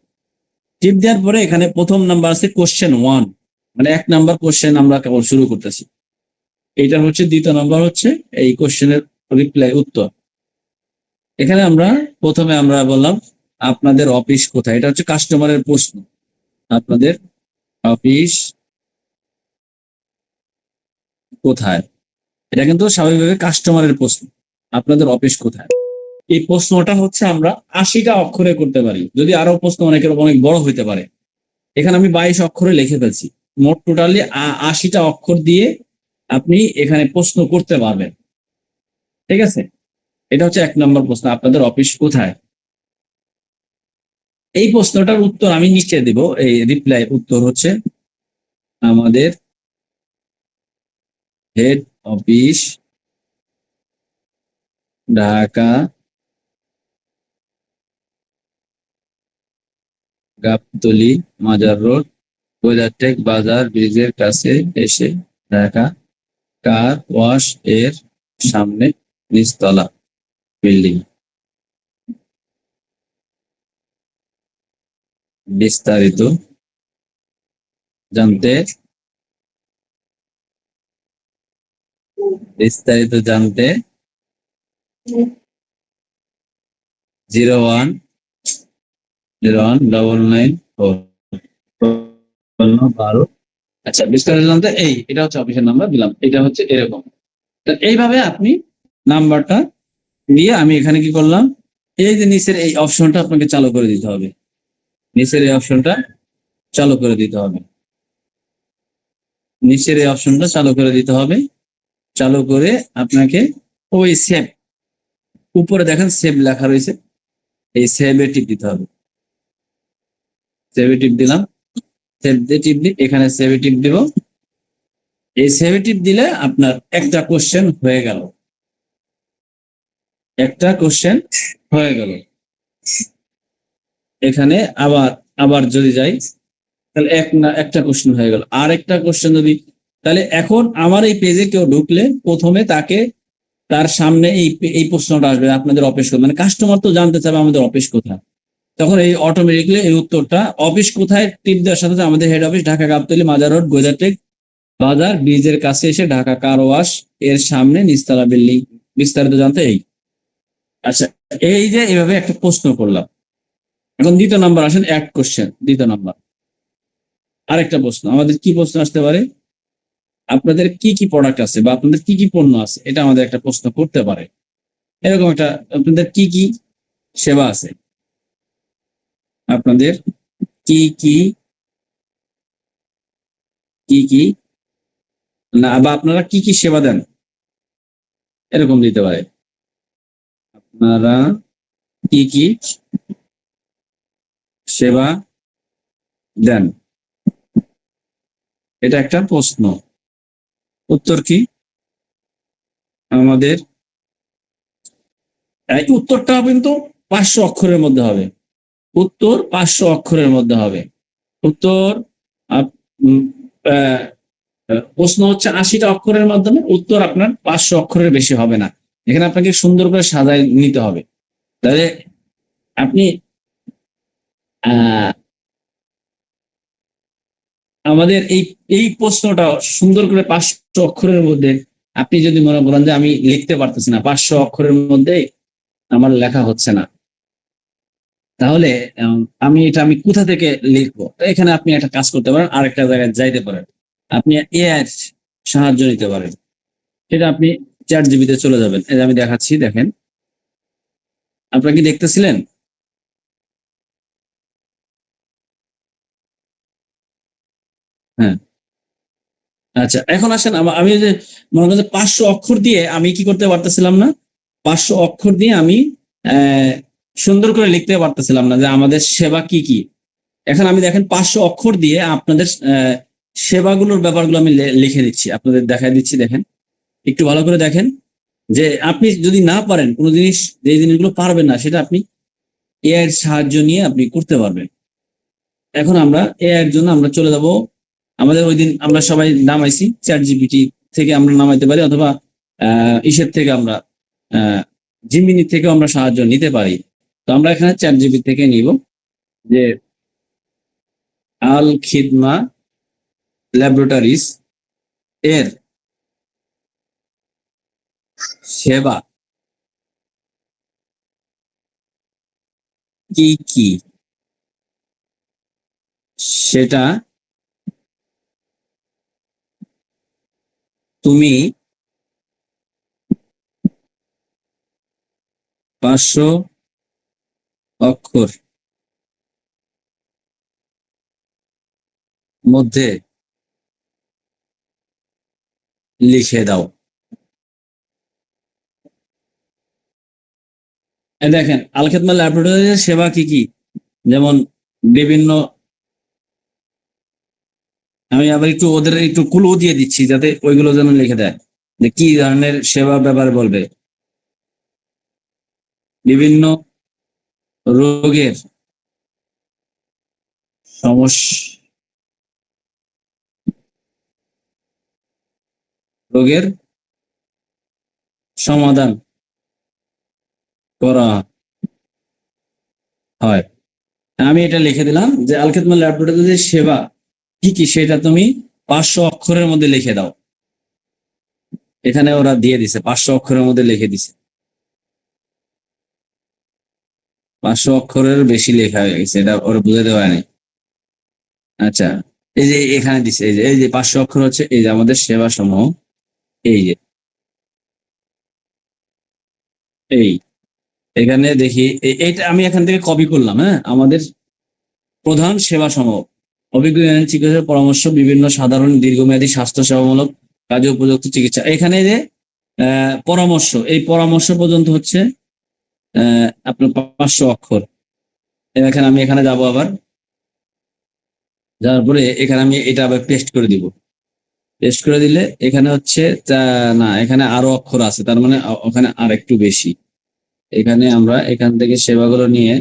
টিপ দেওয়ার পরে এখানে প্রথম নাম্বার আছে কোশ্চেন 1, মানে 1 নাম্বার কোশ্চেন আমরা কেবল শুরু করতেছি। এইটা হচ্ছে দ্বিতীয় নাম্বার, হচ্ছে এই কোশ্চেনের রিপ্লাই উত্তর। এখানে আমরা প্রথমে আমরা বললাম আপনাদের অফিস কোথায়, এটা হচ্ছে কাস্টমারের প্রশ্ন, আপনাদের অফিস কোথায়। এটা কিন্তু স্বাভাবিকভাবে কাস্টমারের প্রশ্ন, আপনাদের অফিস কোথায়। এই প্রশ্নটা হচ্ছে আমরা 80টা অক্ষরে করতে পারি, যদি আরো প্রশ্ন অনেকের অনেক বড় হইতে পারে। এখানে আমি 22 অক্ষরে লিখে ফেলছি। মোট টোটালি 80টা অক্ষর দিয়ে আপনি এখানে প্রশ্ন করতে পারবেন। ঠিক আছে, এটা হচ্ছে 1 নম্বর প্রশ্ন, আপনাদের অফিস কোথায়। এই প্রশ্নটার উত্তর আমি নিচে দিব। এই রিপ্লাই উত্তর হচ্ছে আমাদের হেড অফিস ঢাকা গাবতলী মাজার রোড গোদারটেক বাজার ব্রিজের কাছে এসে ঢাকা কার ওয়াশ এর সামনে নিচতলা বিল্ডিং। বিস্তারিত জানতে বিস্তারিত জানতে 0101994412। আচ্ছা, বিস্তারিত জানতে এটা হচ্ছে অফিসের নাম্বার দিলাম, এটা হচ্ছে এরকম। এইভাবে আপনি নাম্বারটা দিয়ে আমি এখানে কি করলাম, এই যে নিচের এই অপশনটা আপনাকে চালু করে দিতে হবে। নিচের এই অপশনটা চালু করে দিতে হবে। নিচের এই অপশনটা চালু করে দিতে হবে। চালু করে আপনাকে ওই সেভ, উপরে দেখেন সেভ লেখা রয়েছে, এই সেভে টিপ দিতে হবে। সেভে টিপ দিলাম, সেভ দিয়ে টিপ দিই, এখানে সেভে টিপ দিব। এই সেভে টিপ দিলে আপনার একটা কোশ্চেন হয়ে গেল, একটা কোশ্চেন হয়ে গেল। এখানে আবার আবার যদি যাই, তাহলে একটা কোশ্চেন হয়ে গেল। আর একটা কোশ্চেন যদি, তাহলে এখন আমার এই পেজে কেউ ঢুকলে প্রথমে তাকে তার সামনে এই প্রশ্নটা আসবে, আপনাদের অফিস কোথায়, মানে কাস্টমার তো জানতে চাবে আমাদের অফিস কোথায়। তখন এই অটোমেটিকলি এই উত্তরটা অফিস কোথায় টিপ দেওয়ার সাথে সাথে আমাদের হেড অফিস ঢাকা গাবতলী মাজার রোড গোদারটেক বাজার ব্রিজের কাছে এসে ঢাকা কার ওয়াশ এর সামনে নিচতলা বিল্ডিং। বিস্তারিত জানতে আচ্ছা, এই যে এইভাবে একটা প্রশ্ন করলাম। এখন দ্বিতীয় নাম্বার আসেন, অ্যাড কোশ্চেন। দ্বিতীয় নাম্বার আরেকটা প্রশ্ন, আমাদের কি প্রশ্ন আসতে পারে, আপনাদের কি কি প্রোডাক্ট আছে বা আপনাদের কি কি পণ্য আছে, এটা আমাদের একটা প্রশ্ন করতে পারে। এরকম একটা, আপনাদের কি কি সেবা আছে, আপনাদের কি কি কি কি না, বা আপনারা কি কি সেবা দেন, এরকম দিতে পারে। আপনারা কি কি সেবা দেন, এটা একটা প্রশ্ন। উত্তর কি, আমাদের এই উত্তরটা কিন্তু 500 অক্ষরের মধ্যে হবে। উত্তর 500 অক্ষরের মধ্যে হবে। উত্তর প্রশ্ন হচ্ছে 80টা অক্ষরের মাধ্যমে, উত্তর আপনার 500 অক্ষরের বেশি হবে না। এখানে আপনাকে সুন্দর করে সাজায় নিতে হবে। তাহলে আপনি আমাদের এই প্রশ্নটা সুন্দর করে 500 অক্ষরের মধ্যে, আপনি যদি মনে করেন যে আমি লিখতে পারতেছি না, 500 অক্ষরের মধ্যে আমার লেখা হচ্ছে না, তাহলে আমি কোথা থেকে লিখবো। তো এখানে আপনি একটা কাজ করতে পারেন, আরেকটা জায়গায় যাইতে পারেন, আপনি এআই সাহায্য নিতে পারেন। সেটা আপনি চ্যাট জিপিতে চলে যাবেন। এই যে আমি দেখাচ্ছি, দেখেন, আপনারা কি দেখতেছিলেন? হ্যাঁ, আচ্ছা, এখন আসেন আমি যে মনে করেন 500 অক্ষর দিয়ে আমি কি করতে পারতেছিলাম না, 500 অক্ষর দিয়ে আমি সুন্দর করে লিখতে পারতেছিলাম না যে আমাদের সেবা কি কি। এখন আমি দেখেন 500 অক্ষর দিয়ে আপনাদের সেবাগুলোর ব্যাপারগুলো আমি লিখে দিচ্ছি, আপনাদের দেখাই দিচ্ছি। দেখেন, একটু ভালো করে দেখেন, যে আপনি যদি না পারেন কোনো জিনিস, যে জিনিসগুলো পারবেন না সেটা আপনি এআই এর সাহায্য নিয়ে আপনি করতে পারবেন। এখন আমরা এআই এর জন্য আমরা চলে যাব, আমাদের ওই দিন আমরা সবাই নামাইছি চ্যাট জিপিটি থেকে আমরা নামাইতে পারি, অথবা ইসের থেকে আমরা জিমিনি থেকে আমরা সাহায্য নিতে পারি। তো আমরা এখানে চ্যাট জিপিটি থেকে নিব যে আল খিদমা ল্যাবরেটরিজ এর সেবা কি কি সেটা তুমি 500 অক্ষর মধ্যে লিখে দাও। দেখেন আল খিদমা ল্যাবরেটরিজ সেবা কি কি, যেমন বিভিন্ন, আমি আবার একটু ওদের একটু ক্লু দিয়ে দিচ্ছি যাতে ওইগুলো যেন লিখে দেয় যে কি ধরনের সেবা ব্যাপারে বলবে। বিভিন্ন রোগের সমস্যা, রোগের সমাধান করা হয়। আমি এটা লিখে দিলাম যে আল খিদমা ল্যাবরেটরিজ সেবা কি কি সেটা তুমি 500 অক্ষরের মধ্যে লিখে দাও। এখানে ওরা দিয়ে দিছে 500 অক্ষরের মধ্যে লিখে দিছে, 500 অক্ষরের বেশি লেখা হয়ে গেছে, এটা ওরা বুঝে দেওয়া নেই। আচ্ছা, এই যে এখানে দিছে, এই যে 500 অক্ষর হচ্ছে এই যে আমাদের সেবা সমূহ, এই যে এই এখানে দেখি এইটা আমি এখান থেকে কপি করলাম। হ্যাঁ, আমাদের প্রধান সেবা সমূহ অভিজ্ঞ চিকিৎসার পরামর্শ, বিভিন্ন সাধারণ দীর্ঘমেয়াদী স্বাস্থ্য সেবামূলক কাজে উপযুক্ত চিকিৎসা। এখানে যে পরামর্শ, এই পরামর্শ পর্যন্ত হচ্ছে আপনার 500 অক্ষর। এখানে আমি এখানে যাব, আবার যাওয়ার পরে এখানে আমি এটা আবার পেস্ট করে দিব। পেস্ট করে দিলে এখানে হচ্ছে না, এখানে আরো অক্ষর আছে, তার মানে ওখানে আর একটু বেশি। এখানে আমরা এখান থেকে সেবাগুলো নিয়ে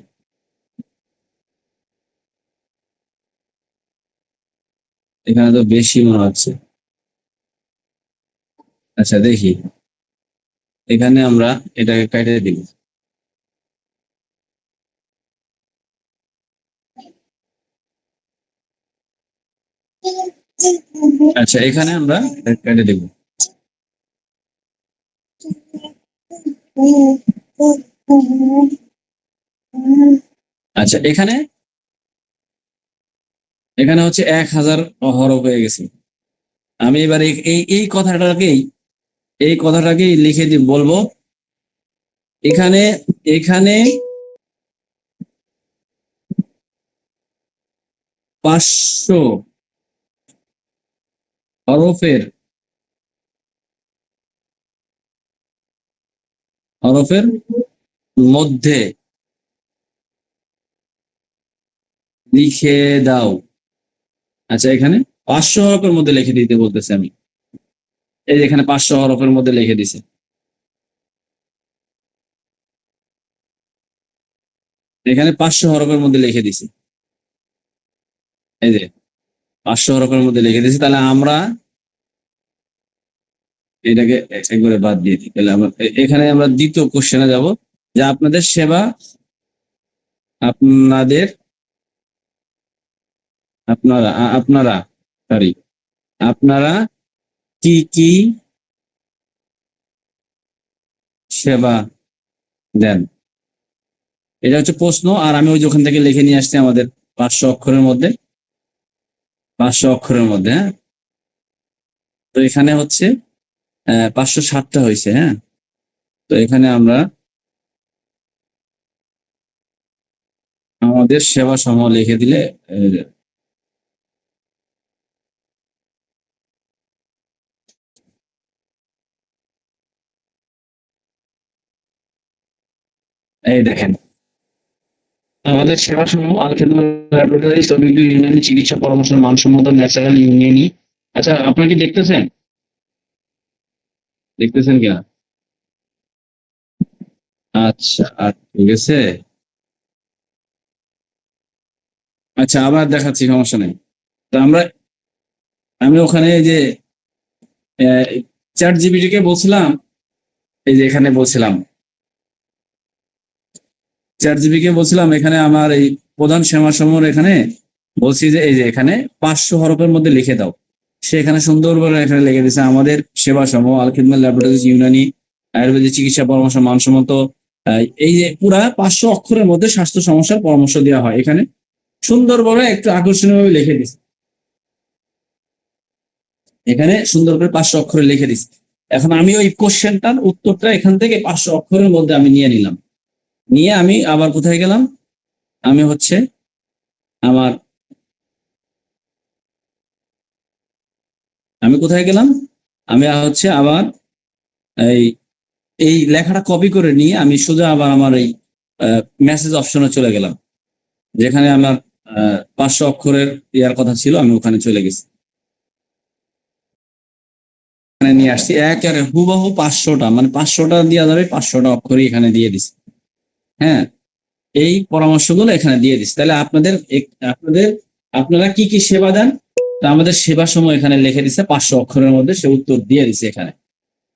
এখানে তো বেশি মনে হচ্ছে। আচ্ছা দেখি, এখানে আমরা এটাকে কেটে দিব। আচ্ছা এখানে আমরা কেটে দিব। আচ্ছা এখানে এখানে হচ্ছে 1000 হরফ হয়ে গেছে। আমি এবার এই কথাটাকেই লিখে দিব, বলবো এখানে এখানে 500 হরফের হরফের মধ্যে লিখে দাও। আচ্ছা এখানে 500 হরফের মধ্যে লিখে দিতে বলতেছে আমি, এই যে এখানে 500 হরফের মধ্যে লিখে দিছে। এখানে 500 হরফের মধ্যে লিখে দিছি, এই যে 500 হরফের মধ্যে লিখে দিছি। তাহলে আমরা এটাকে একবারে বাদ দিয়ে দিই। তাহলে আমরা এখানে আমরা দ্বিতীয় কোশ্চেনে যাব, যে আপনাদের সেবা, আপনাদের আপনারা আপনারা সরি আপনারা কি কি সেবা দেন। এটা হচ্ছে প্রশ্ন, আর আমি ওই যে ওখান থেকে লিখে নিয়ে আসছি আমাদের 500 অক্ষরের মধ্যে, 500 অক্ষরের মধ্যে। হ্যাঁ, তো এখানে হচ্ছে 560টা হয়েছে। হ্যাঁ, তো এখানে আমরা আমাদের সেবা সমূহ লিখে দিলে এই দেখেন আমাদের সেবা সমূহ আল খিদমা ল্যাবরেটরিজ অভিজ্ঞ ইউনানি চিকিৎসা পরামর্শ মানসম্মত ন্যাচারাল ইউনিয়নি। আচ্ছা আপনারা কি দেখতেছেন, দেখতেছেন কিনা? আচ্ছা ঠিক আছে। আচ্ছা, আবার দেখাচ্ছি, সমস্যা নেই। তো আমি ওখানে যে চ্যাট জিপিটি কে বলছিলাম, এই যে এখানে বলছিলাম চ্যাট জিপিটি কে বলছিলাম এখানে আমার এই প্রধান সেবাসমূহ এখানে বলছি যে এই যে এখানে 500 হরফের মধ্যে লিখে দাও। সে এখানে সুন্দর করে এখানে লিখে দিয়েছে আমাদের সেবা সমূহ আল খিদমাত ল্যাবরেটরিজ ইউনানি আয়ুর্বেদিক চিকিৎসা পরামর্শ মানসম্মত। এই যে পুরা 500 অক্ষরের মধ্যে স্বাস্থ্য সমস্যার পরামর্শ দেওয়া হয়। এখানে সুন্দরভাবে একটু আকর্ষণীয়ভাবে লিখে দিচ্ছে, এখানে সুন্দর করে 500 অক্ষরে লিখে দিচ্ছে। এখন আমি ওই কোশ্চেনটার উত্তরটা এখান থেকে 500 অক্ষরের মধ্যে আমি নিয়ে নিলাম। নিয়ে আমি আবার কোথায় গেলাম, আমি হচ্ছে আমার আমি কোথায় গেলাম, আমি হচ্ছে আবার এই এই লেখাটা কপি করে নিয়ে আমি সোজা আবার আমার এই মেসেজ অপশনে চলে গেলাম, যেখানে আমার 500 অক্ষরের ইয়ার কথা ছিল, আমি ওখানে চলে গেছি। এখানে নিয়ে আসছি একেবারে হুবহু 500টা, মানে 500টা দেওয়া যাবে, 500টা অক্ষরই এখানে দিয়ে দিছি। হ্যাঁ, এই পরামর্শগুলো এখানে দিয়ে দিচ্ছি। তাহলে আপনারা কি কি সেবা দেন, তা আমাদের সেবা সমূহ এখানে লিখে দিচ্ছে 500 অক্ষরের মধ্যে, সে উত্তর দিয়ে দিচ্ছে এখানে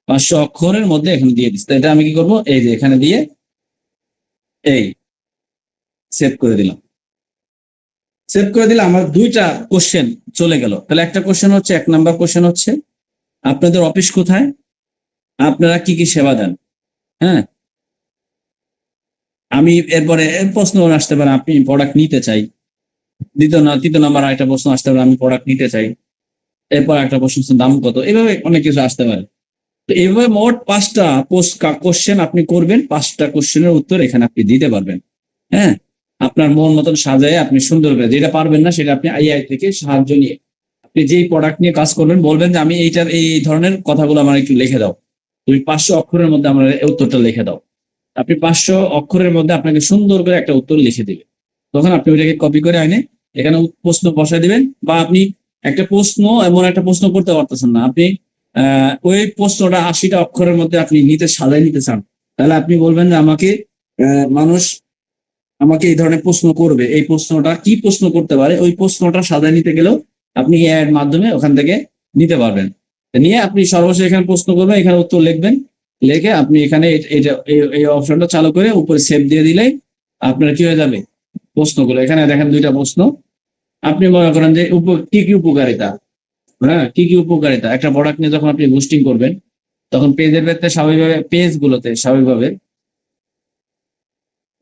500 অক্ষরের মধ্যে এখানে দিয়ে দিচ্ছে। এটা আমি কি করব, এই যে এখানে দিয়ে এই সেভ করে দিলাম। সেভ করে দিলে আমার 2টা কোশ্চেন চলে গেল। তাহলে একটা কোশ্চেন হচ্ছে, 1 নাম্বার কোশ্চেন হচ্ছে আপনাদের অফিস কোথায়, আপনারা কি কি সেবা দেন। হ্যাঁ, আমি এরপরে প্রশ্ন আসতে পারে আপনি প্রোডাক্ট নিতে চাই। তৃতীয় নাম্বার একটা প্রশ্ন আসতে পারে আমি প্রোডাক্ট নিতে চাই। এরপর একটা প্রশ্ন হচ্ছে দাম কত। এভাবে অনেক কিছু আসতে পারে। তো এইভাবে মোট 5টা কোশ্চেন আপনি করবেন, 5টা কোশ্চেনের উত্তর এখানে আপনি দিতে পারবেন। হ্যাঁ, আপনার মন মতন সাজায় আপনি সুন্দর করে, যেটা পারবেন না সেটা আপনি আইআই থেকে সাহায্য নিয়ে আপনি যেই প্রোডাক্ট নিয়ে কাজ করবেন বলবেন যে আমি এইটার এই ধরনের কথাগুলো আমার একটু লিখে দাও, তুমি 500 অক্ষরের মধ্যে আমার এই উত্তরটা লিখে দাও। আপনি 500 অক্ষরের মধ্যে আপনাকে সুন্দর করে একটা উত্তর লিখে দিবে। তখন আপনি ওইটাকে কপি করে আনে এখানে প্রশ্ন বসায় দিবেন। বা আপনি একটা প্রশ্ন, এমন একটা প্রশ্ন করতে পারতেছেন না, আপনি ওই প্রশ্নটা 80টা অক্ষরের মধ্যে আপনি সাজাই নিতে চান, তাহলে আপনি বলবেন যে মানুষ আমাকে এই ধরনের প্রশ্ন করবে, এই প্রশ্নটা কি প্রশ্ন করতে পারে, ওই প্রশ্নটা সাজায় নিতে গেলেও আপনি এআই এর মাধ্যমে ওখান থেকে নিতে পারবেন। নিয়ে আপনি সর্বশেষ এখানে প্রশ্ন করবেন, এখানে উত্তর লিখবেন, লিখে আপনি এখানে এই অপশনটা চালু করে উপরে সেভ দিয়ে দিলেই আপনার কি হয়ে যাবে, প্রশ্নগুলো এখানে দেখেন 2টা প্রশ্ন। আপনি মনে করেন যে কি কি উপকারিতা, হ্যাঁ কি কি উপকারিতা একটা প্রোডাক্ট নিয়ে যখন আপনি বুস্টিং করবেন, তখন পেজের ভেতরে স্বাভাবিকভাবে পেজগুলোতে স্বাভাবিকভাবে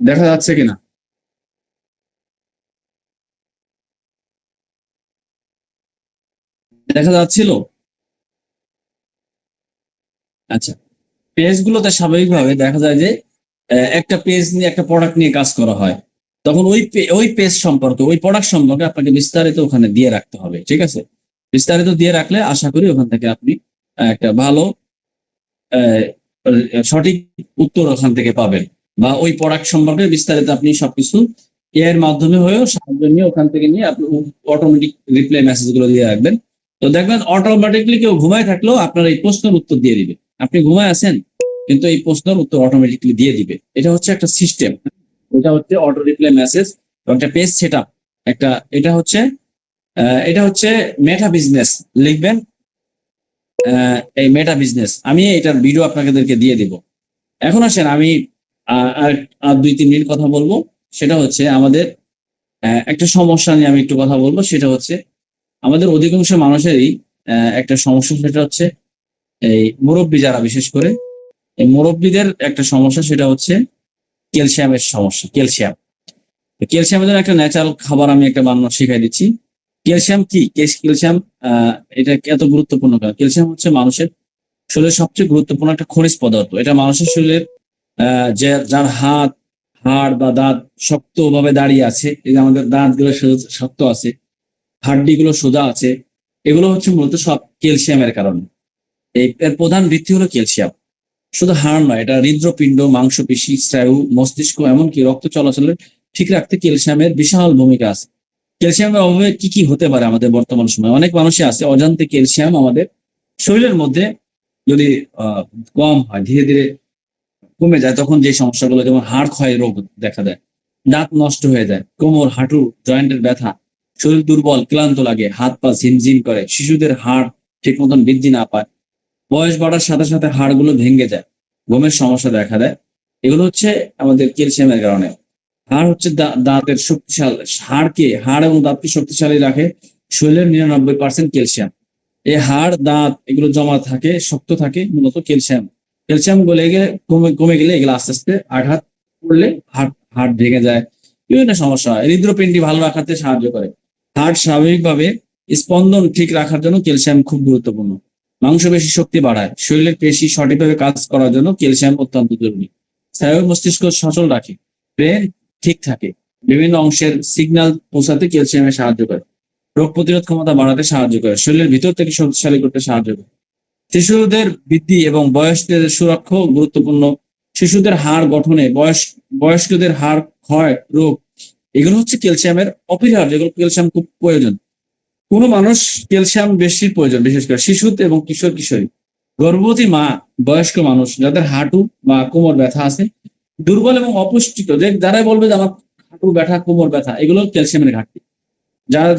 দেখা যাচ্ছে কিনা, দেখা যাচ্ছিল। আচ্ছা, পেজগুলোতে স্বাভাবিকভাবে দেখা যায় যে একটা পেজ নিয়ে একটা প্রোডাক্ট নিয়ে কাজ করা হয়, তখন ওই পেজ সম্পর্কে, ওই প্রোডাক্ট সম্পর্কে আপনাকে বিস্তারিত ওখানে দিয়ে রাখতে হবে। ঠিক আছে, বিস্তারিত দিয়ে রাখলে আশা করি ওখান থেকে আপনি একটা ভালো আহ, সঠিক উত্তর ওখান থেকে পাবেন। বা ওই প্রোডাক্ট সম্পর্কে বিস্তারিত আপনি সবকিছু এর মাধ্যমে হয়েও সাহায্য নিয়ে ওখান থেকে নিয়ে আপনি অটোমেটিক রিপ্লাই মেসেজ গুলো দিয়ে রাখবেন। তো দেখবেন অটোমেটিকলি কেউ ঘুমায় থাকলেও আপনার এই প্রশ্নের উত্তর দিয়ে দিবে। আপনি ঘুমায় আছেন কিন্তু এই প্রশ্নের উত্তর অটোমেটিকলি দিয়ে দিবে। এটা হচ্ছে একটা সিস্টেম, এটা হচ্ছে অটো রিপ্লাই মেসেজ, একটা পেজ সেট আপ একটা। এটা হচ্ছে মেটা বিজনেস লিখবেন। এই মেটা বিজনেস আমি এটার ভিডিও আপনাদেরকে দিয়ে দিব। এখন আসেন আমি আর 2-3 মিনিট কথা বলবো। সেটা হচ্ছে আমাদের একটা সমস্যা নিয়ে আমি একটু কথা বলবো। সেটা হচ্ছে আমাদের অধিকাংশ মানুষেরই একটা সমস্যা, সেটা হচ্ছে এই মুরব্বী যারা, বিশেষ করে এই মুরব্বীদের একটা সমস্যা, সেটা হচ্ছে ক্যালসিয়ামের সমস্যা। ক্যালসিয়ামের জন্য একটা ন্যাচারাল খাবার আমি একটা বানানো শিখাই দিচ্ছি। ক্যালসিয়াম কি, ক্যালসিয়াম এটা এত গুরুত্বপূর্ণ কেন? ক্যালসিয়াম হচ্ছে মানুষের শরীরের সবচেয়ে গুরুত্বপূর্ণ একটা খনিজ পদার্থ। এটা মানুষের শরীরের যার হাড় বা দাঁত শক্তভাবে দাঁড়িয়ে আছে, এই যে আমাদের দাঁত গুলো শক্ত আছে, হাড্ডি গুলো সোজা আছে, এগুলো হচ্ছে মূলত সব ক্যালসিয়ামের কারণে। এর প্রধান ভিত্তি হলো ক্যালসিয়াম। শুধু হাড় নয়, এটা হৃদপিণ্ড, মাংসপেশি, স্নায়ু, মস্তিষ্ক, এমনকি রক্ত চলাচলের ঠিক রাখতে ক্যালসিয়ামের বিশাল ভূমিকা আছে। ক্যালসিয়ামের অভাবে কি কি হতে পারে আমাদের বর্তমান সময়ে? অনেক মানুষই আছে অজান্তে ক্যালসিয়াম আমাদের শরীরের মধ্যে যদি কম হয়, ধীরে ধীরে কমে যায়, তখন যে সমস্যাগুলো, যেমন হাড় ক্ষয় রোগ দেখা দেয়। দাঁত নষ্ট হয়ে যায়, কোমর হাঁটু জয়েন্টের ব্যথা, শরীর দুর্বল ক্লান্ত লাগে, হাত পা ঝিমঝিম করে, শিশুদের হাড় ঠিক মতন বৃদ্ধি না পায়, বয়স বাড়ার সাথে সাথে হাড়গুলো ভেঙে যায়, ঘুমের সমস্যা দেখা দেয়। এগুলো হচ্ছে আমাদের ক্যালসিয়ামের কারণে। হাড় হচ্ছে দাঁতের শক্তিশালী, হাড় এবং দাঁতকে শক্তিশালী রাখে শরীরের 99% ক্যালসিয়াম। এই হাড় দাঁত এগুলো জমা থাকে, শক্ত থাকে মূলত ক্যালসিয়াম। ক্যালসিয়াম গলে গেলে কমে গেলে এগুলো আস্তে আস্তে আঘাত করলে হাড় ভেঙে যায়, বিভিন্ন সমস্যা হয়। হৃদপিণ্ডি ভালো রাখাতে সাহায্য করে। হার্ট স্বাভাবিকভাবে স্পন্দন ঠিক রাখার জন্য ক্যালসিয়াম খুব গুরুত্বপূর্ণ। মাংসপেশি শক্তি বাড়ায়, শরীরের পেশি সঠিকভাবে কাজ করার জন্য ক্যালসিয়াম অত্যন্ত জরুরি। স্নায়ু মস্তিষ্ক সচল রাখে, ব্রেন ঠিক থাকে, বিভিন্ন অংশের সিগন্যাল পৌঁছাতে ক্যালসিয়ামে সাহায্য করে, রোগ প্রতিরোধ ক্ষমতা বাড়াতে সাহায্য করে, শরীরের ভিতর থেকে শক্তিশালী করতে সাহায্য করে। শিশুদের বৃদ্ধি এবং বয়স্কদের সুরক্ষাও গুরুত্বপূর্ণ। শিশুদের হাড় গঠনে, বয়স্কদের হাড় ক্ষয় রোগ, এগুলো হচ্ছে ক্যালসিয়ামের অপরিহার্য, যেগুলো ক্যালসিয়াম খুব প্রয়োজন। কোনো মানুষ ক্যালসিয়াম বেশি প্রয়োজন, বিশেষ করে শিশুতে এবং কিশোর কিশোরী, গর্ভবতী মা, বয়স্ক মানুষ যাদের হাঁটু বা কোমর ব্যথা আছে, দুর্বল এবং অপুষ্টিক, যারাই বলবে যে আমার হাঁটু ব্যথা কোমর ব্যথা, এগুলো ক্যালসিয়ামের ঘাটতি।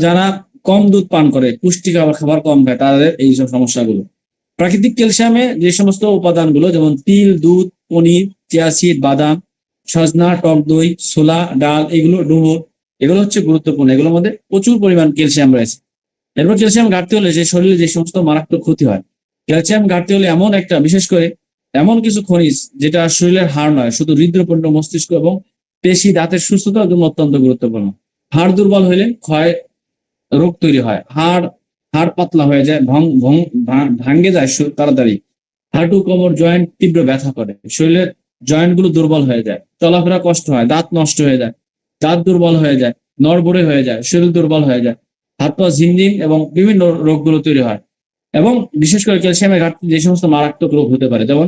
যারা কম দুধ পান করে, পুষ্টিকর খাবার কম খায়, তাদের এইসব সমস্যাগুলো। প্রাকৃতিক ক্যালসিয়ামে যে সমস্ত উপাদানগুলো, যেমন তিল, দুধ, পনির, চিয়া সিড, বাদাম, সজনা, টক দই, ছোলা, ডাল, এগুলো ডুমুর, এগুলো হচ্ছে গুরুত্বপূর্ণ। এগুলোর মধ্যে প্রচুর পরিমাণ ক্যালসিয়াম রয়েছে। এরপর ক্যালসিয়াম ঘাটতি হলে যে শরীরে যে সমস্ত মারাত্মক ক্ষতি হয়। ক্যালসিয়াম ঘাটতি হলে এমন একটা, বিশেষ করে এমন কিছু খনিজ যেটা শরীরের হাড় নয়, শুধু হৃদপিণ্ড, মস্তিষ্ক এবং পেশি, দাঁতের সুস্থতার জন্য অত্যন্ত গুরুত্বপূর্ণ। হাড় দুর্বল হলে রোগ তৈরি হয়, হাড় পাতলা হয়ে যায়, ভাঙ্গে যায় তাড়াতাড়ি, হাঁটু কোমর জয়েন্ট তীব্র ব্যথা করে, শরীরের জয়েন্ট গুলো দুর্বল হয়ে যায়, চলাফেরা কষ্ট হয়, দাঁত নষ্ট হয়ে যায়, দাঁত দুর্বল হয়ে যায়, নড়বড়ে হয়ে যায়, শরীর দুর্বল হয়ে যায়, হাত পা ঝিমঝিম এবং বিভিন্ন রোগগুলো তৈরি হয়। এবং বিশেষ করে ক্যালসিয়ামের ঘাটতি যে সমস্ত মারাত্মক রোগ হতে পারে, যেমন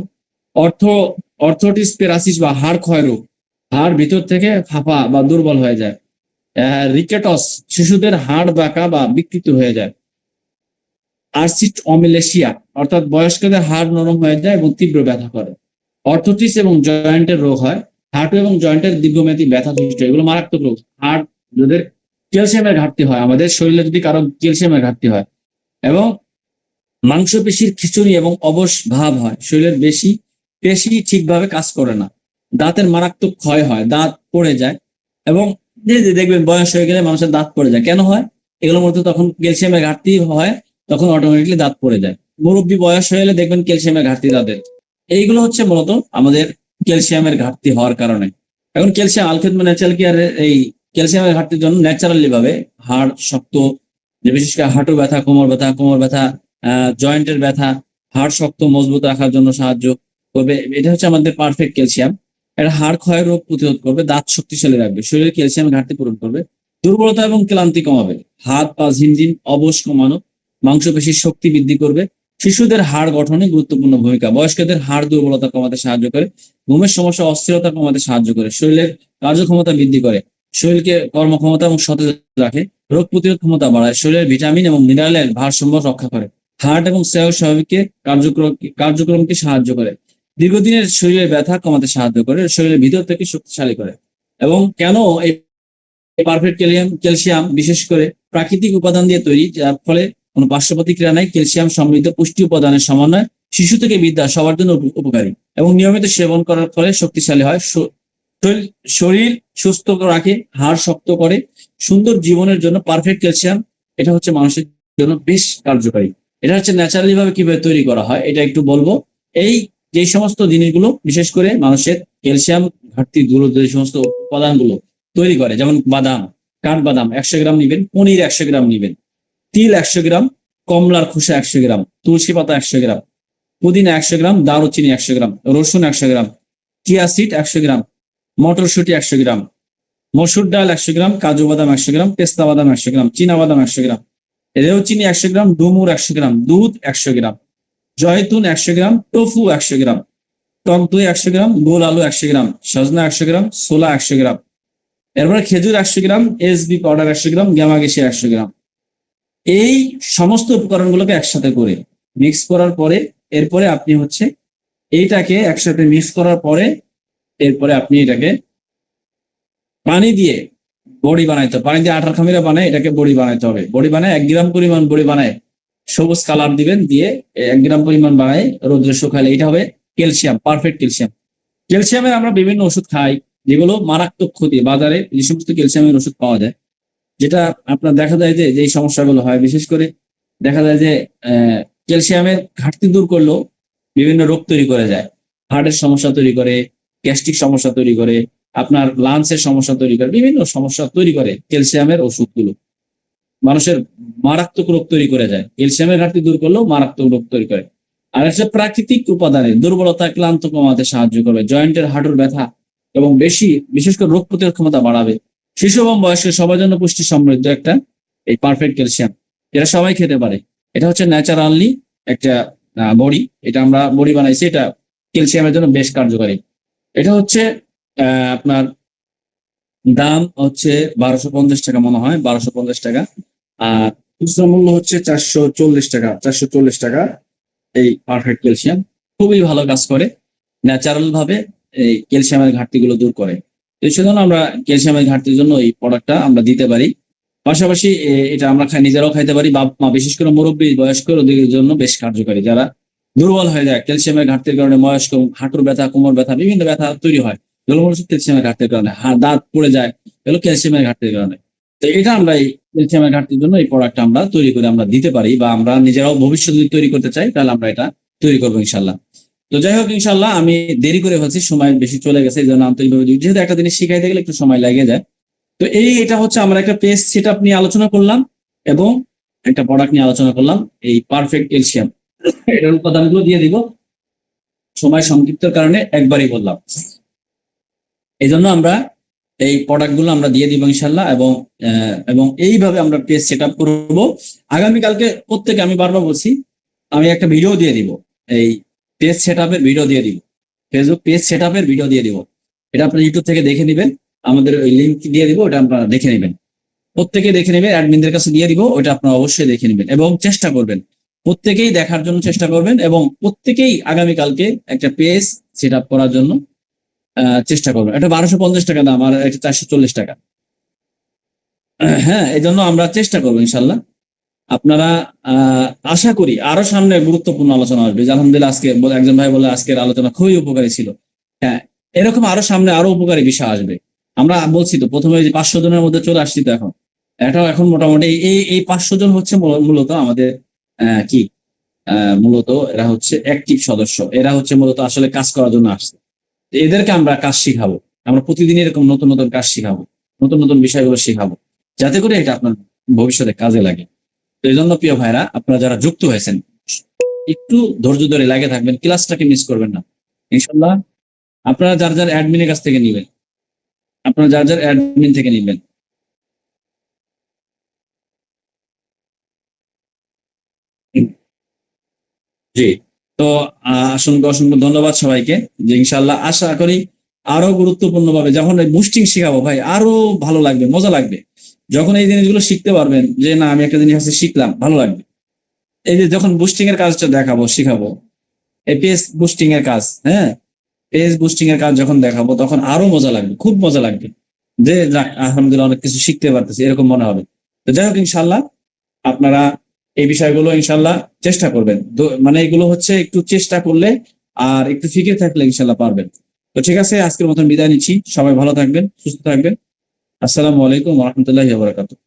অর্থোটিসপেরাসিস বা হাড় ক্ষয় রোগ, হাড় ভিতর থেকে ফাঁপা বা দুর্বল হয়ে যায়। রিকেটস, শিশুদের হাড় বাঁকা বা বিকৃত হয়ে যায়। অমিলেশিয়া, অর্থাৎ বয়স্কদের হাড় নরম হয়ে যায় এবং তীব্র ব্যথা করে। অর্থোটিস এবং জয়েন্টের রোগ হয়, হাঁটু এবং জয়েন্টের দীর্ঘমেয়াদী ব্যথা সৃষ্টি হয়, এগুলো মারাত্মক রোগ। হাড় যাদের ক্যালসিয়ামের ঘাটতি হয়, আমাদের শরীরে যদি কারো ক্যালসিয়ামের ঘাটতি হয়, এবং মাংসপেশির খিঁচুনি এবং অবশ ভাব হয়, শরীরের পেশি ঠিকভাবে কাজ করে না, দাঁতের মারাত্মক ক্ষয় হয়, দাঁত পড়ে যায়। এবং দেখবেন বয়স হয়ে গেলে মানুষের দাঁত পড়ে যায়, কেন হয়? এগুলোর মধ্যে তখন ক্যালসিয়ামের ঘাটতি হয়, তখন অটোমেটিকলি দাঁত পড়ে যায়। মুরব্বী বয়স হয়ে গেলে দেখবেন ক্যালসিয়ামের ঘাটতি তাদের। এইগুলো হচ্ছে মূলত আমাদের ক্যালসিয়ামের ঘাটতি হওয়ার কারণে। এখন ক্যালসিয়াম আলখেদমা ন্যাচারাল কেয়ার এই ক্যালসিয়ামের ঘাটতির জন্য ন্যাচারালি ভাবে হাড় শক্ত, যে বিশেষ করে হাঁটু ব্যথা, কোমর ব্যথা, জয়েন্টের ব্যথা, হাড় শক্ত মজবুত রাখার জন্য সাহায্য করবে। এটা হচ্ছে আমাদের পারফেক্ট ক্যালসিয়াম। এটা হাড় ক্ষয় রোগ প্রতিরোধ করবে, দাঁত শক্তিশালী রাখবে, শরীরে ক্যালসিয়াম ঘাটতি পূরণ করবে, দুর্বলতা এবং ক্লান্তি কমাবে, হাত পা ঝিমঝিম অবশ কমানো, মাংসপেশির শক্তি বৃদ্ধি করবে। শিশুদের হাড় গঠনে গুরুত্বপূর্ণ ভূমিকা, বয়স্কদের হাড় দুর্বলতা কমাতে সাহায্য করে, ঘুমের সমস্যা অস্থিরতা কমাতে সাহায্য করে, শরীরের কার্যক্ষমতা বৃদ্ধি করে, শরীরকে কর্মক্ষমতা এবং সতেজ রাখে, রোগ প্রতিরোধ ক্ষমতা বাড়ায়, শরীরের ভিটামিন এবং মিনারেলের ভারসাম্য রক্ষা করে, হার্ট এবং স্নায়ু স্বাভাবিককে কার্যক্রমকে সাহায্য করে, দীর্ঘদিনের শরীরের ব্যথা কমাতে সাহায্য করে, শরীরের ভিতর থেকে শক্তিশালী করে। এবং কেন এই পারফেক্ট ক্যালসিয়াম বিশেষ করে প্রাকৃতিক উপাদান দিয়ে তৈরি, যার ফলে কোনো পার্শ্ব প্রতিক্রিয়া নাই, ক্যালসিয়াম সমৃদ্ধ পুষ্টি উপাদানের সমন্বয়, শিশু থেকে বৃদ্ধা সবার জন্য উপকারী, এবং নিয়মিত সেবন করার ফলে শক্তিশালী হয়, শরীর সুস্থ রাখে, হাড় শক্ত করে। সুন্দর জীবনের জন্য পারফেক্ট ক্যালসিয়াম, এটা হচ্ছে মানুষের জন্য বেশ কার্যকারী। এটা হচ্ছে ন্যাচারালি ভাবে কিভাবে তৈরি করা হয় এটা একটু বলবো। এই যে সমস্ত জিনিসগুলো বিশেষ করে মানুষের ক্যালসিয়াম ঘাটতি দূর, যে সমস্ত উপাদানগুলো তৈরি করে, যেমন বাদাম, কাঠবাদাম 100 গ্রাম নিবেন, পনির 100 গ্রাম নিবেন, তিল 100 গ্রাম, কমলার খোসা 100 গ্রাম, তুলসী পাতা 100 গ্রাম, পুদিনা 100 গ্রাম, দারুচিনি 100 গ্রাম, রসুন 100 গ্রাম, চিয়া সিড 100 গ্রাম, মটরশুঁটি 100 গ্রাম, মসুর ডাল 100 গ্রাম, কাজু বাদাম 100 গ্রাম, পেস্তা বাদাম 100 গ্রাম, চীনা বাদাম 100 গ্রাম, রেউচিনি 100 গ্রাম, ডুমুর 100 গ্রাম, দুধ 100 গ্রাম, জয়তুন 100 গ্রাম, টোফু 100 গ্রাম, টক দই 100 গ্রাম, গোল আলু 100 গ্রাম, সজনা 100 গ্রাম, ছোলা 100 গ্রাম, এরপরে খেজুর 100 গ্রাম, এসবি পাউডার 100 গ্রাম, গ্যামাগেসি 100 গ্রাম। এই সমস্ত উপকরণগুলোকে একসাথে করে মিক্স করার পরে, এরপরে আপনি হচ্ছে এইটাকে একসাথে মিক্স করার পরে, এরপরে আপনি এটাকে পানি দিয়ে বড়ি বানাইতে হবে। পানি দিয়ে আটার খামিরা বানায় এটাকে বড়ি বানাইতে হবে। বড়ি বানায় 1 গ্রাম পরিমাণ বড়ি বানায় সবুজ কালার দিবেন, দিয়ে 1 গ্রাম পরিমাণ বানায় রোদ্রে শুকালে এটা হবে ক্যালসিয়াম, পারফেক্ট ক্যালসিয়াম। ক্যালসিয়ামের আমরা বিভিন্ন ওষুধ খাই যেগুলো মারাত্মক ক্ষতি। বাজারে যে সমস্ত ক্যালসিয়ামের ওষুধ পাওয়া যায়, যেটা আপনার দেখা যায় যে যেই সমস্যাগুলো হয়, বিশেষ করে দেখা যায় যে ক্যালসিয়ামের ঘাটতি দূর করলেও বিভিন্ন রোগ তৈরি করে যায়। হার্টের সমস্যা তৈরি করে, গ্যাস্ট্রিক সমস্যা তৈরি করে, আপনার লাংসের সমস্যা তৈরি করে, বিভিন্ন সমস্যা তৈরি করে ক্যালসিয়ামের ওষুধগুলো। মানুষের মারাত্মক রোগ তৈরি করে যায়, ক্যালসিয়ামের ঘাটতি দূর করলেও মারাত্মক রোগ তৈরি করে। আর একটা প্রাকৃতিক উপাদানের দুর্বলতা ক্লান্ত কমাতে সাহায্য করবে, জয়েন্টের হাঁটুর ব্যথা এবং বিশেষ করে রোগ প্রতিরোধ ক্ষমতা বাড়াবে। শিশু এবং বয়স্ক সবার জন্য পুষ্টি সমৃদ্ধ একটা এই পারফেক্ট ক্যালসিয়াম, যেটা সবাই খেতে পারে। এটা হচ্ছে ন্যাচারালি একটা বড়ি, এটা আমরা বড়ি বানাইছি, এটা ক্যালসিয়ামের জন্য বেশ কার্যকারী। এটা হচ্ছে আপনার দাম হচ্ছে 1250 টাকা মনে হয়, 1250 টাকা। আর খুচরা মূল্য হচ্ছে 440 টাকা, 440 টাকা। এই পারফেক্ট ক্যালসিয়াম খুবই ভালো কাজ করে, ন্যাচারাল ভাবে এই ক্যালসিয়ামের ঘাটতি গুলো দূর করে। তো সেজন্য আমরা ক্যালসিয়ামের ঘাটতির জন্য এই প্রোডাক্টটা আমরা দিতে পারি। পাশাপাশি এটা আমরা নিজেরাও খাইতে পারি। বাপ মা, বিশেষ করে মুরব্বী বয়স্কদের জন্য বেশ কার্যকারী। যারা দুর্বল হয়ে যায় ক্যালসিয়ামের ঘাটতির কারণে, বয়স্ক হাঁটুর ব্যথা, কোমর ব্যথা, বিভিন্ন ব্যথা তৈরি হয়, এগুলো মূলত ক্যালসিয়ামের ঘাটতির কারণে। দাঁত পড়ে যায়, এগুলো ক্যালসিয়ামের ঘাটতির কারণে। তো এটা আমরা এই ক্যালসিয়ামের ঘাটতির জন্য এই প্রোডাক্টটা আমরা তৈরি করে আমরা দিতে পারি, বা আমরা নিজেরাও ভবিষ্যতে যদি তৈরি করতে চাই তাহলে আমরা এটা তৈরি করবো ইনশাল্লাহ। তো যাই হোক, ইনশাল্লাহ আমি দেরি করে ফেলছি, সময় বেশি চলে গেছে, এই জন্য আন্তরিকভাবে যেহেতু একটা জিনিস শিখাইতে গেলে একটু সময় লেগে যায়। তো এটা হচ্ছে আমরা একটা পেজ সেট আপ নিয়ে আলোচনা করলাম এবং একটা প্রোডাক্ট নিয়ে আলোচনা করলাম, এই পারফেক্ট ক্যালসিয়াম। এটার উপাদানগুলো দিয়ে দিব, সময় সংক্ষিপ্তের কারণে একবারই বললাম। এই জন্য আমরা এই প্রোডাক্টগুলো আমরা দিয়ে দিব ইনশাল্লাহ, এবং এইভাবে আমরা পেজ সেট আপ করবো। আগামীকালকে প্রত্যেকে, আমি বারবার বলছি, আমি একটা ভিডিও দিয়ে দিব, এই পেজ সেট আপের ভিডিও দিয়ে দিব, ফেসবুক পেজ সেট আপের ভিডিও দিয়ে দিব। এটা আপনার ইউটিউব থেকে দেখে নেবেন, আমাদের ওই লিঙ্ক দিয়ে দিব, ওটা আপনারা দেখে নেবেন, প্রত্যেকেই দেখে নেবেন, অ্যাডমিনদের কাছে দিয়ে দিব, ওটা আপনারা অবশ্যই দেখে নেবেন এবং চেষ্টা করবেন, প্রত্যেকেই দেখার জন্য চেষ্টা করবেন, এবং প্রত্যেকেই আগামীকালকে একটা পেজ সেট আপ করার জন্য চেষ্টা করবেন। এটা 1250 টাকা দাম, আর এটা 440 টাকা। হ্যাঁ, এই জন্য আমরা চেষ্টা করবো ইনশাল্লাহ। আপনারা আশা করি আরো সামনে গুরুত্বপূর্ণ আলোচনা আসবে। আলহামদুলিল্লাহ, আজকে একজন ভাই বলে আজকের আলোচনা খুবই উপকারী ছিল। হ্যাঁ, এরকম আরো সামনে আরো উপকারী বিষয় আসবে। আমরা বলছি তো প্রথমে যে 500 জনের মধ্যে চলে আসছি, তো এখন মোটামুটি এই 500 জন হচ্ছে মূলত আমাদের কি মূলত এরা হচ্ছে অ্যাক্টিভ সদস্য, এরা হচ্ছে মূলত আসলে কাজ করার জন্য আসছে। এদেরকে আমরা কাজ শিখাবো, আমরা প্রতিদিন এরকম নতুন নতুন কাজ শিখাবো, নতুন নতুন বিষয়গুলো শিখাবো, যাতে করে এটা আপনার ভবিষ্যতে কাজে লাগে। তো এই জন্য প্রিয় ভাইরা, আপনারা যারা যুক্ত হয়েছেন একটু ধৈর্য ধরে লাগে থাকবেন, ক্লাসটাকে মিস করবেন না ইনশাল্লাহ। আপনারা যার যার অ্যাডমিনের কাছ থেকে নিবেন, আপনারা যার যার অ্যাডমিন থেকে নিবেন। জি, তো অসংখ্য অসংখ্য ধন্যবাদ সবাইকে। যে ইনশাল্লাহ আশা করি আরো গুরুত্বপূর্ণ ভাবে যখন বুস্টিং শিখাবো ভাই, আরো ভালো লাগবে, মজা লাগবে। যখন এই জিনিসগুলো শিখতে পারবেন যে না আমি একটা জিনিস আছে শিখলাম, ভালো লাগবে। এই যে যখন বুস্টিং এর কাজটা দেখাবো, শিখাবো, এই পেজ বুস্টিং এর কাজ, হ্যাঁ, পেজ বুস্টিং এর কাজ যখন দেখাবো তখন আরো মজা লাগবে, খুব মজা লাগবে, যে আলহামদুলিল্লাহ অনেক কিছু শিখতে পারতেছি, এরকম মনে হবে। তো যাই হোক, ইনশাল্লাহ আপনারা এই বিষয়গুলো ইনশাল্লাহ চেষ্টা করবেন। মানে এগুলো হচ্ছে একটু চেষ্টা করলে আর একটু ফিকির থাকলে ইনশাল্লাহ পারবেন। তো ঠিক আছে, আজকের মতন বিদায় নিচ্ছি। সবাই ভালো থাকবেন, সুস্থ থাকবেন। আসসালামু আলাইকুম ওয়া রাহমাতুল্লাহি ওয়া বারাকাতুহু।